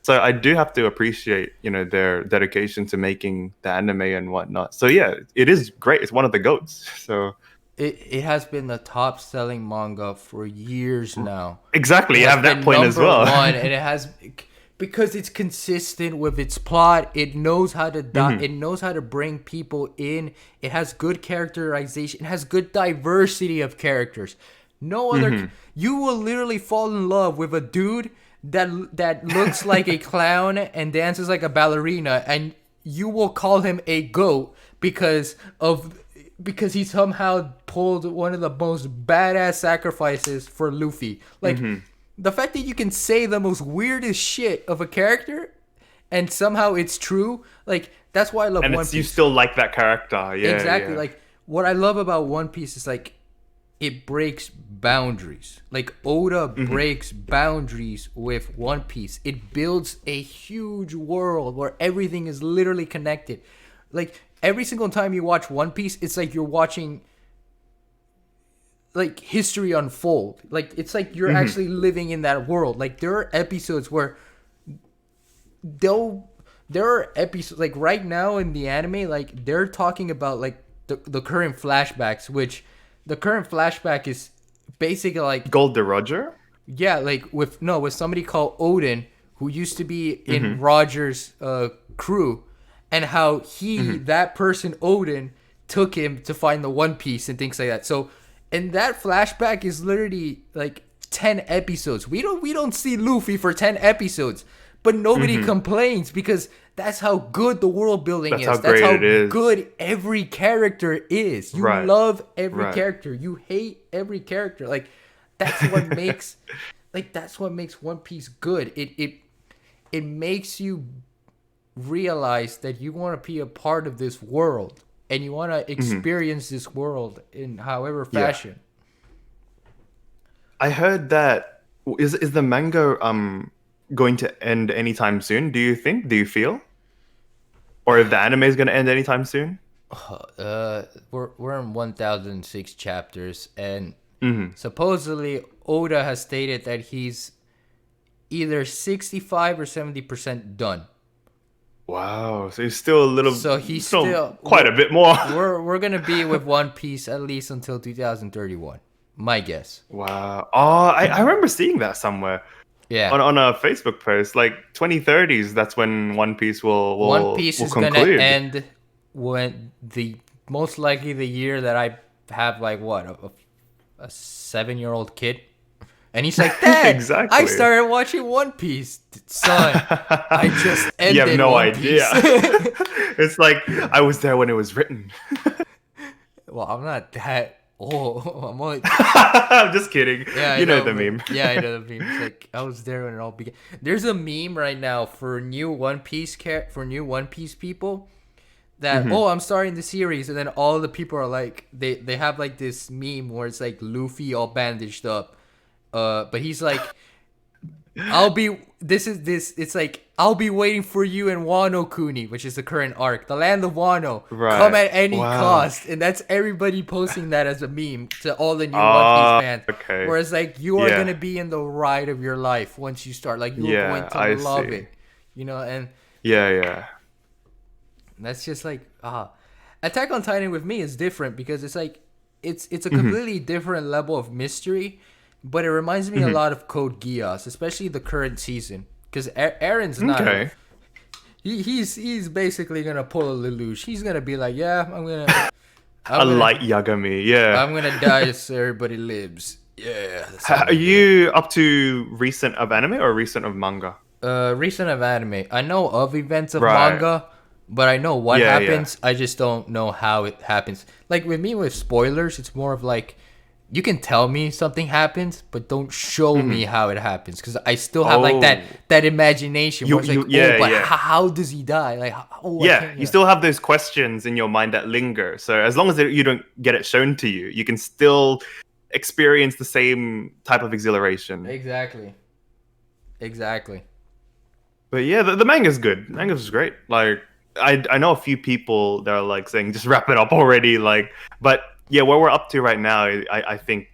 So I do have to appreciate, their dedication to making the anime and whatnot. So yeah, it is great. It's one of the goats. So it has been the top selling manga for years now. Exactly, you have that point as well. One, and it has. Because it's consistent with its plot, it knows how to it knows how to bring people in. It has good characterization. It has good diversity of characters. No other you will literally fall in love with a dude that looks like a clown and dances like a ballerina, and you will call him a goat because he somehow pulled one of the most badass sacrifices for Luffy. Like the fact that you can say the most weirdest shit of a character and somehow it's true, like that's why I love One Piece. You still like that character, yeah. Exactly. Yeah. Like what I love about One Piece is like it breaks boundaries. Like Oda breaks boundaries with One Piece. It builds a huge world where everything is literally connected. Like every single time you watch One Piece, it's like you're watching like history unfold. Like it's like you're actually living in that world. Like there are episodes where there are episodes like right now in the anime, like they're talking about like the current flashbacks, which the current flashback is basically like Gold the Roger? Yeah, like with somebody called Odin who used to be in Roger's crew, and how that person Odin took him to find the One Piece and things like that. So and that flashback is literally like 10 episodes. We don't see Luffy for 10 episodes. but nobody complains because that's how good the world building That's is. how That's great how it is. good every character is. You Right. love every Right. character. You hate every character. Like that's what makes One Piece good. It makes you realize that you want to be a part of this world and you want to experience this world in however fashion. I heard that is the manga going to end anytime soon? Do you think? Do you feel? Or if the anime is going to end anytime soon? We're in 1006 chapters, and supposedly Oda has stated that he's either 65 or 70% done. Wow, so he's still a little. So he's still quite a bit more. We're gonna be with One Piece at least until 2031. My guess. Wow. Oh, I remember seeing that somewhere. Yeah. On a Facebook post, like 2030s. That's when One Piece will One Piece is conclude. gonna end when most likely the year that I have like a 7-year-old kid, and he's like, Dad, Exactly. I started watching One Piece, son. I just ended. You have no One idea. Piece. It's like I was there when it was written. Well, I'm not that old. I'm only. I'm just kidding. Yeah, you know the but- meme. Yeah, I know the meme. It's like I was there when it all began. There's a meme right now for new One Piece people that I'm starting the series, and then all the people are like they have like this meme where it's like Luffy all bandaged up, but he's like, it's like I'll be waiting for you in Wano Kuni, which is the current arc, the land of Wano. Right. Come at any Wow. cost, and that's everybody posting that as a meme to all the new One Piece fans. Okay. Whereas like you are Yeah. gonna be in the ride of your life once you start. Like you're Yeah, going to I love see. it, and Yeah. that's just like Attack on Titan with me is different because it's like it's a completely different level of mystery, but it reminds me a lot of Code Geass, especially the current season. Because Aaron's not. Okay. He's basically gonna pull a Lelouch. He's gonna be like, yeah, A light Yagami. Yeah. I'm gonna die so everybody lives. Yeah. that's how Are you up to recent of anime or recent of manga? recent of anime? I know of events of Right. manga, but I know what Yeah, happens. I just don't know how it happens. Like with me with spoilers, it's more of like you can tell me something happens, but don't show me how it happens because I still have like that imagination. Where it's like, but how does he die? Like, You still have those questions in your mind that linger. So as long as you don't get it shown to you, you can still experience the same type of exhilaration. Exactly. But yeah, the manga's good. Manga's great. Like I know a few people that are like saying just wrap it up already. Like, but yeah, where we're up to right now, I think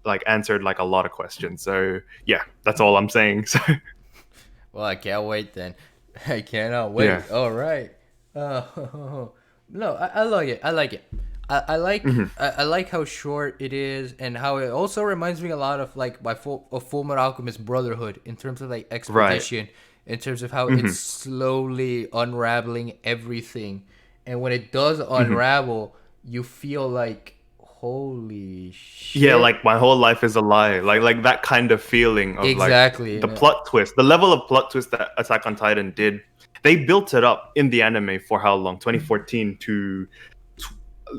like answered like a lot of questions. So yeah, that's all I'm saying. So Well, I can't wait then. I cannot wait. Yeah. All right. No, I like it. I like it. I like I like how short it is and how it also reminds me a lot of like Full Metal Alchemist Brotherhood in terms of like expedition, in terms of how it's slowly unraveling everything, and when it does unravel, you feel like holy shit. yeah, like my whole life is a lie. Like that kind of feeling of Exactly. like the plot twist, the level of plot twist that Attack on Titan did. They built it up in the anime for how long? 2014 to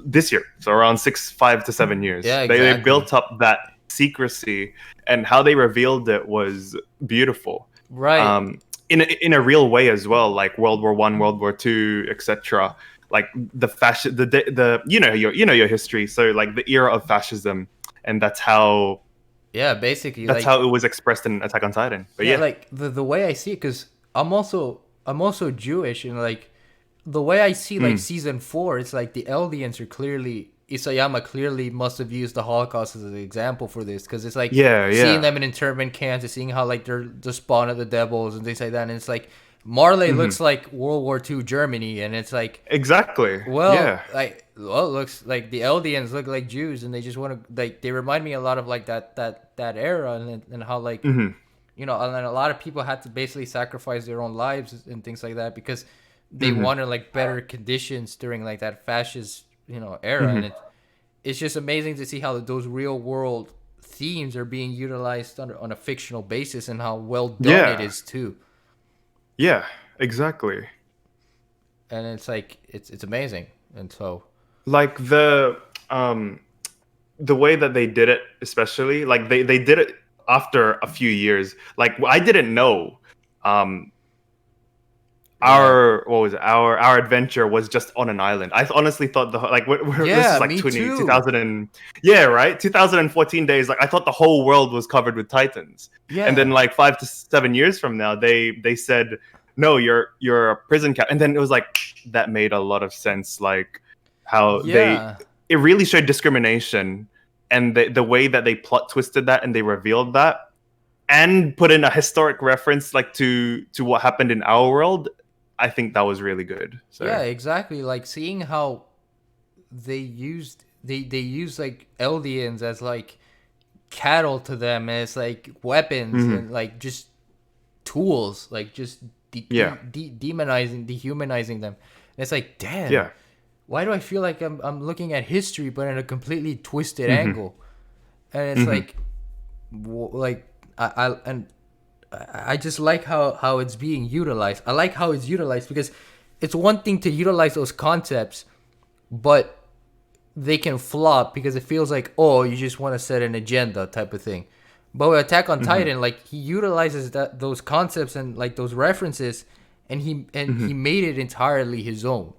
this year, so around 5 to 7 years. Yeah, They exactly. built up that secrecy, and how they revealed it was beautiful. Right. In a real way as well, like World War One, World War Two, etc. Like the fashion, the you know your history. So like the era of fascism, and that's how Yeah, basically like, how it was expressed in Attack on Titan. But yeah, like the way I see it, because I'm also Jewish, and like the way I see like season 4, it's like the Eldians are clearly Isayama clearly must have used the Holocaust as an example for this, because it's like seeing them in internment camps and seeing how like they're the spawn of the devils and things like that, and it's like Marley looks like World War II Germany, and it's like exactly. well, yeah. it looks like the Eldians look like Jews, and they just want to like they remind me a lot of like that era, and how like and then a lot of people had to basically sacrifice their own lives and things like that because they wanted like better conditions during like that fascist era, and it's just amazing to see how those real world themes are being utilized on a fictional basis and how well done it is too. Yeah, exactly. And it's like it's amazing. And so Like um the way that they did it, especially like they did it after a few years. Like I didn't know um right. our what was it? Our adventure was just on an island. I honestly thought this Yeah, is like me 20, too. 2000 and yeah, right, 2014 days. Like I thought the whole world was covered with titans, and then Yeah. like 5 to 7 years from now, they said no, you're a prison cap, and then it was like that made a lot of sense. Like how they Yeah. it really showed discrimination, and the way that they plot twisted that and they revealed that and put in a historic reference like to what happened in our world. I think that was really good. So Yeah, exactly. Like seeing how they use like Eldians as like cattle to them, as like weapons mhm. and like just tools, like just Yeah, dehumanizing them. And it's like, damn, yeah, why do I feel like I'm looking at history but in a completely twisted hmm, angle? And it's hmm, like, like I just like how it's being utilized. I like how it's utilized because it's one thing to utilize those concepts, but they can flop because it feels like, oh, you just want to set an agenda type of thing. But with Attack on hmm, Titan, like he utilizes those concepts and like those references, and hmm, he made it entirely his own.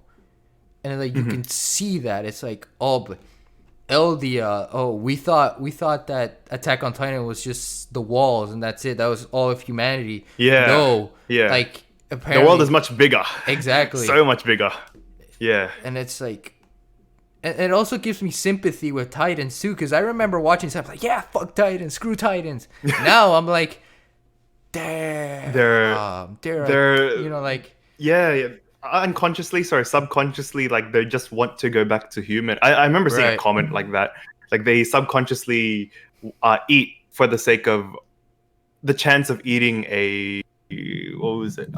And like you hmm. can see that it's like, oh, but Eldia, oh, we thought that Attack on Titan was just the walls and that's it. That was all of humanity. Yeah, No, yeah. like The world is apparently, much bigger, exactly. so much bigger. Yeah. And it's like, and it also gives me sympathy with Titans too, because I remember watching something like, yeah, fuck Titans, screw Titans. Now I'm like, they're they're a, they're like, yeah, yeah. Unconsciously, sorry, subconsciously, like they just want to go back to human. I remember seeing a right. comment like that. Like they subconsciously eat for the sake of the chance of eating a what was it?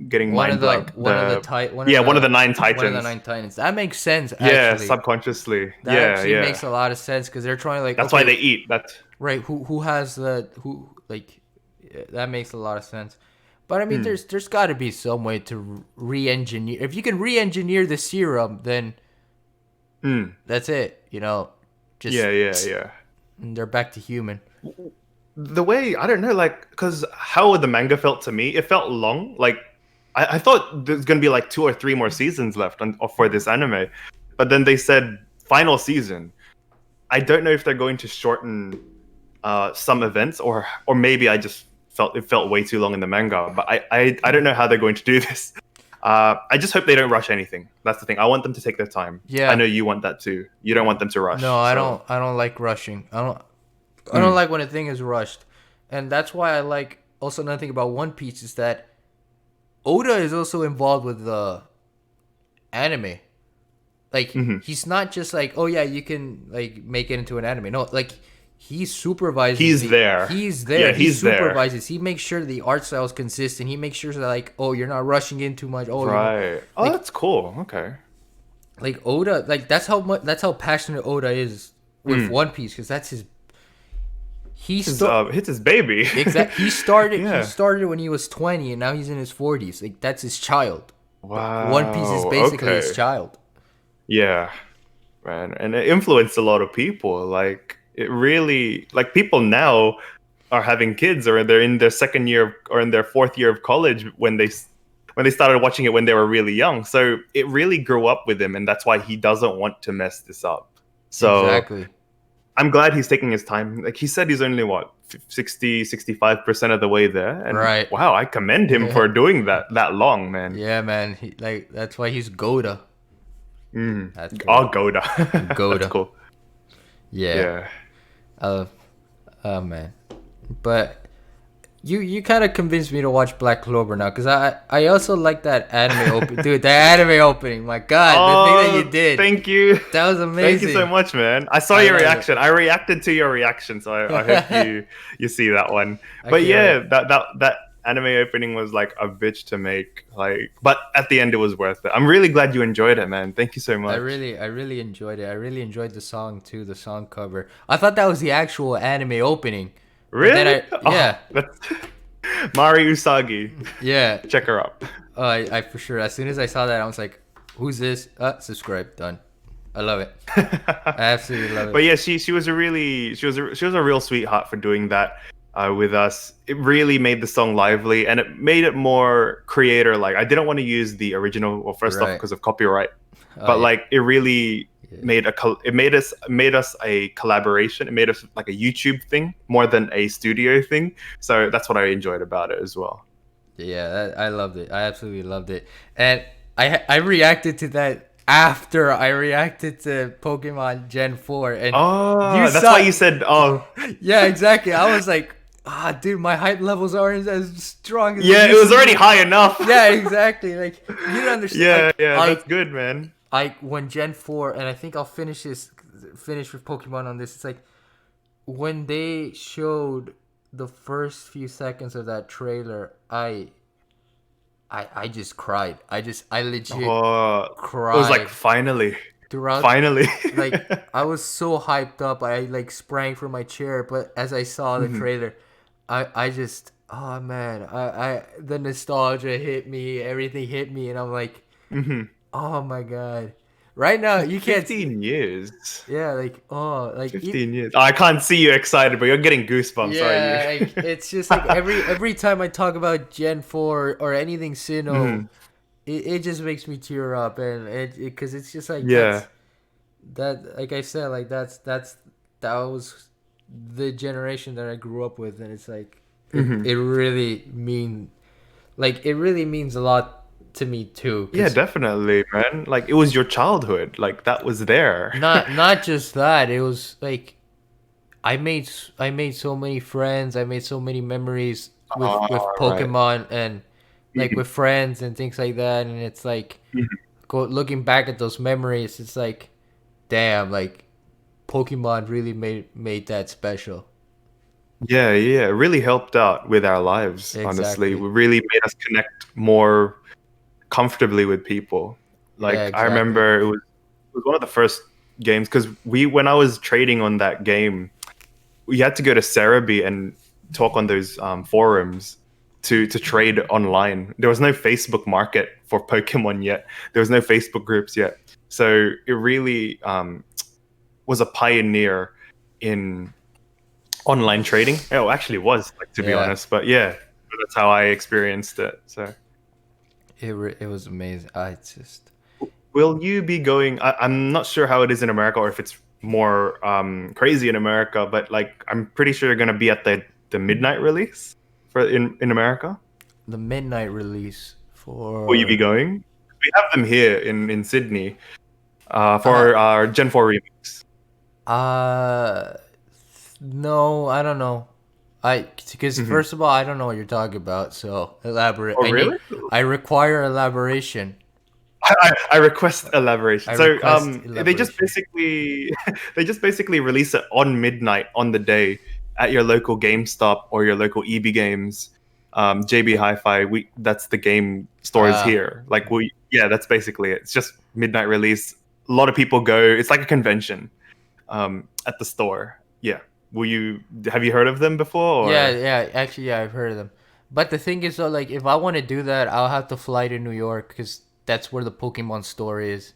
Getting mind blanked. The yeah, one of the nine One of the titans. nine Titans. That makes sense Yeah, actually. subconsciously. That Yeah, actually yeah. makes a lot of sense because they're trying to like, That's why okay, they eat. That's right, who has the who like, yeah, that makes a lot of sense. But I mean, mm, there's got to be some way to re-engineer. If you can re-engineer the serum, then mm. that's it. Just Yeah, yeah, yeah. they're back to human. The way I don't know, like, because how the manga felt to me, it felt long. Like, I thought there's gonna be like 2 or 3 more seasons left for this anime, but then they said final season. I don't know if they're going to shorten some events, or maybe I just felt it felt way too long in the manga. But I don't know how they're going to do this. I just hope they don't rush anything. That's the thing. I want them to take their time. I Yeah. know you want that too. You don't want them to No, rush. I So, don't. I don't like rushing. I don't mm, like when a thing is rushed, and that's why I like. Also, another thing about One Piece is that Oda is also involved with the anime. Like mhm. he's not just like, oh yeah, you can like make it into an anime. No, like he supervises He's there. he's there. Yeah, He he's there. supervises. He makes sure the art style is consistent. He makes sure that like, oh, you're not rushing in too much. Oh, you're not Right. Oh, like that's cool. Okay. Oda. Like that's how passionate Oda is with Mm. One Piece because that's his. He His start it's his baby. He Yeah. started when he was 20 and now he's in his 40s. Like that's his child. One Piece is Wow. basically his Okay. child. Yeah, man. And it influenced a lot of people. Like it really like people now are having kids or they're in their second year or in their fourth year of college when they started watching it when they were really young. So it really grew up with him and that's why he doesn't want to mess this up. So Exactly. I'm glad he's taking his time. Like he said, he's only what 65% of the way there, and Right. wow, I commend him Yeah. for doing that long, man. Yeah, man. Like that's why he's Goda. Mm. That's Oh, great. Goda, that's Goda. cool. Yeah. Yeah, Uh, oh man. But you kind of convinced me to watch Black Clover now because I also like that anime opening. Dude, that anime opening. My God, the thing that you oh, did. thank you. That was Thank you so amazing. much, man. I saw I your love it. reaction. I reacted to your reaction, so I hope you see that one. I But can't wait. yeah, that anime opening was like a bitch to make. Like, but at the end, it was worth it. I'm really glad you enjoyed it, man. Thank you so much. I really enjoyed it. I really enjoyed the song too, the song cover. I thought that was the actual anime opening, but then Really? Oh, yeah, that's Mari Usagi. Yeah, Check her up. I for sure. As soon as I saw that, I was like, "Who's this?" Subscribe. Done. I love it. I absolutely love it. But yeah, she was a really she was a real sweetheart for doing that with us. It really made the song lively, and it made it more creator like. I didn't want to use the original, well, first off Right. because of copyright, Oh, but yeah. like it really Yeah. made us a collaboration. It made us like a YouTube thing more than a studio thing. So that's what I enjoyed about it as well. Yeah, I loved it. I absolutely loved it, and I reacted to that after I reacted to Pokemon Gen 4, and you Oh, that's saw. why you said, oh, Yeah, exactly. I was like, dude, my hype levels aren't as strong as yeah, they it was used to already be." high enough. Yeah, exactly. Like you don't understand. Yeah, Like, yeah, that's good, man. when Gen 4, and I think I'll finish with Pokemon on this. It's like when they showed the first few seconds of that trailer, I just cried. I legit Oh, cried it was like finally, throughout. finally. Like I was so hyped up. I like sprang from my chair, but as I saw the trailer, I just, oh man, I the nostalgia hit me, everything hit me, and I'm like, oh my god. Right now you can't 15 years. yeah, like, oh, like 15 years. Oh, I can't see you excited, but you're getting goosebumps, are yeah, you? like it's just like every time I talk about Gen 4 or anything Sinnoh, it just makes me tear up, and it because it's just like Yeah. that like I said, like that was the generation that I grew up with, and it's like it really it really means a lot to me too. Yeah, definitely, man. Like it was your childhood. Like that was there. Not just that, it was like I made so many friends, I made so many memories with Right. Pokemon, and like with friends and things like that, and it's like looking back at those memories, it's like, damn, like Pokemon really made that special. Yeah, yeah. It really helped out with our lives, honestly. It Exactly. really made us connect more comfortably with people. Yeah, Like I exactly. remember it was one of the first games because when I was trading on that game, we had to go to Cerebi and talk on those forums to trade online. There was no Facebook market for Pokemon yet. There was no Facebook groups yet. So it really was a pioneer in online trading. Oh, it actually was, like, to be Yeah, honest. But yeah, that's how I experienced it. So it was amazing. I just will you be going? I'm not sure how it is in America or if it's more crazy in America, but like I'm pretty sure you're gonna be at the midnight release for in America. the midnight release Will you be for going? We have them here in Sydney uh for our Gen 4 remix. uh no, I don't know. Because Hmm. first of all, I don't know what you're talking about. So elaborate. Oh, really? I require elaboration. I request elaboration. I So request they just elaboration. basically they just basically release it on midnight on the day at your local GameStop or your local EB Games, JB Hi-Fi. We That's the game stores Uh here. Like we yeah, that's basically it. It's just midnight release. A lot of people go. It's like a convention at the store. Yeah. Will you have you heard of them before yeah, or yeah. Actually, yeah, I've heard of them. But the thing is, though, like if I want to do that, I'll have to fly to New York because that's where the Pokemon store is,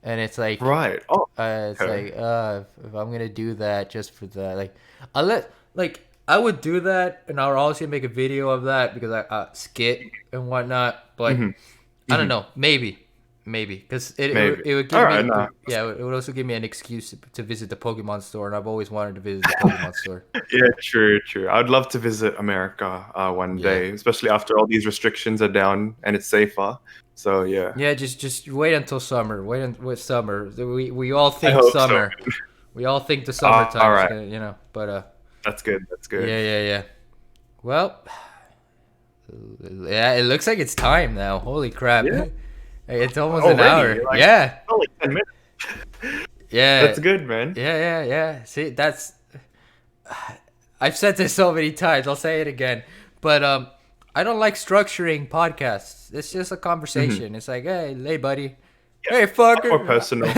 and right? Oh, it's okay. like if I'm gonna do that just for that, I would do that, and I'll also make a video of that because I skit and whatnot. But Hmm. I don't Hmm. know, maybe because Maybe. it would All give right. me No. yeah, it would also give me an excuse to visit the Pokemon store, and I've always wanted to visit the Pokemon store. Yeah, true, true. I would love to visit America one Yeah. day, especially after all these restrictions are down and it's safer. So yeah, Yeah, just wait until summer. With summer. We all I think hope so. summer. We all think the All summertime is right, gonna, but that's good. That's good. yeah. Well, yeah, it looks like it's time now. Holy crap. Yeah, It's almost an already hour. like Yeah. only 10 minutes. Yeah. That's good, man. Yeah. See, I've said this so many times. I'll say it again. But I don't like structuring podcasts. It's just a Hmm. conversation. It's like, hey buddy. Yeah, Hey much more fucker. personal.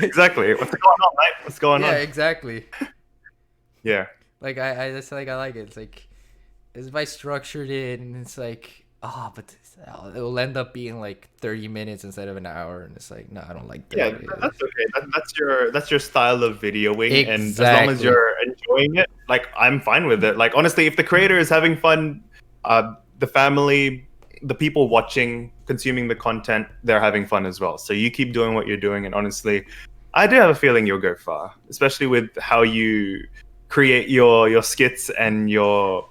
Exactly. What's going on, mate? What's going Yeah, on? exactly. Yeah. Like I just like I like it. It's like is if I structured it and it's like, but it will end up being like 30 minutes instead of an hour, and it's like, no, I don't like Yeah, that. that's okay. That's your style of videoing, and as long as Exactly. you're enjoying it, like I'm fine with it. Like honestly, if the creator is having fun, the family, the people watching, consuming the content, they're having fun as well. So you keep doing what you're doing, and honestly, I do have a feeling you'll go far, especially with how you create your skits and your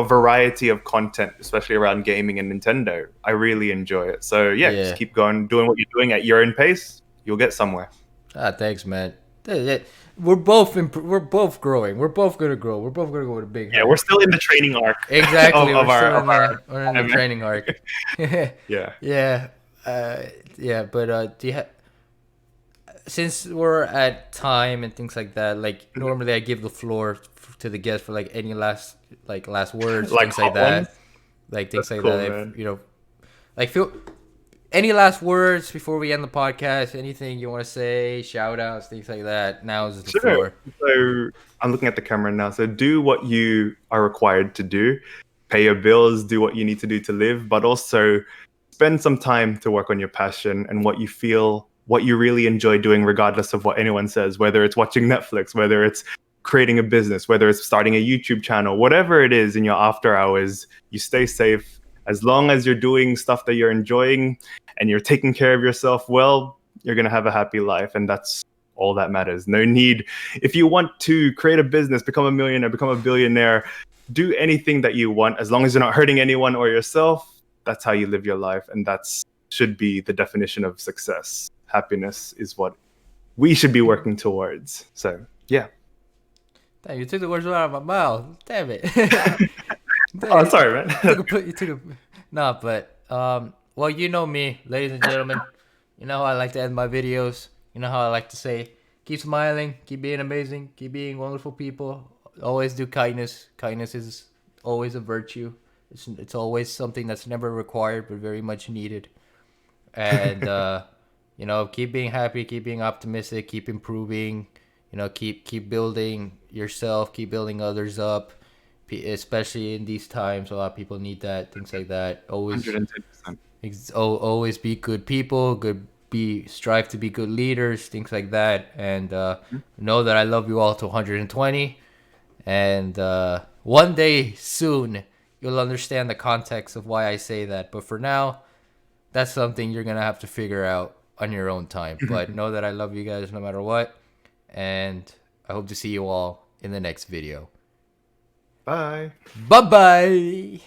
variety of content, especially around gaming and Nintendo. I really enjoy it. So yeah, just Yeah. keep going, doing what you're doing at your own pace. You'll get somewhere. Thanks, man. We're both growing. We're both gonna grow. We're both gonna go with a big Yeah, we're height. still in the training arc Exactly. of our We're in the anime. training arc. Yeah. Yeah. Yeah. But do you since we're at time and things like that, like normally I give the floor to the guest for like any last words, Like things like hot ones. that, like things That's like cool, that. If man. like feel any last words before we end the podcast, anything you want to say, shout outs, things like that. Now is the Sure. floor. So I'm looking at the camera now. So do what you are required to do. Pay your bills, do what you need to do to live, but also spend some time to work on your passion and what you feel, what you really enjoy doing, regardless of what anyone says, whether it's watching Netflix, whether it's creating a business, whether it's starting a YouTube channel, whatever it is in your after hours, you stay safe. As long as you're doing stuff that you're enjoying and you're taking care of yourself well, you're going to have a happy life. And that's all that matters. No need. If you want to create a business, become a millionaire, become a billionaire, do anything that you want, as long as you're not hurting anyone or yourself, that's how you live your life. And that's should be the definition of success. Happiness is what we should be working towards. So, yeah. Damn, you took the words right out of my mouth. Damn it. Oh, Damn, sorry, man. you took a nah, but well, you know me, ladies and gentlemen. You know how I like to end my videos. You know how I like to say, keep smiling, keep being amazing, keep being wonderful people. Always do kindness. Kindness is always a virtue. It's always something that's never required but very much needed. And keep being happy, keep being optimistic, keep improving. Keep building yourself, keep building others up. Especially in these times, a lot of people need that. Things like that. Always 110%. always be good people, strive to be good leaders, things like that, and know that I love you all to 120, and one day soon you'll understand the context of why I say that, but for now that's something you're gonna have to figure out on your own time. But know that I love you guys no matter what, and I hope to see you all in the next video. Bye. Bye bye.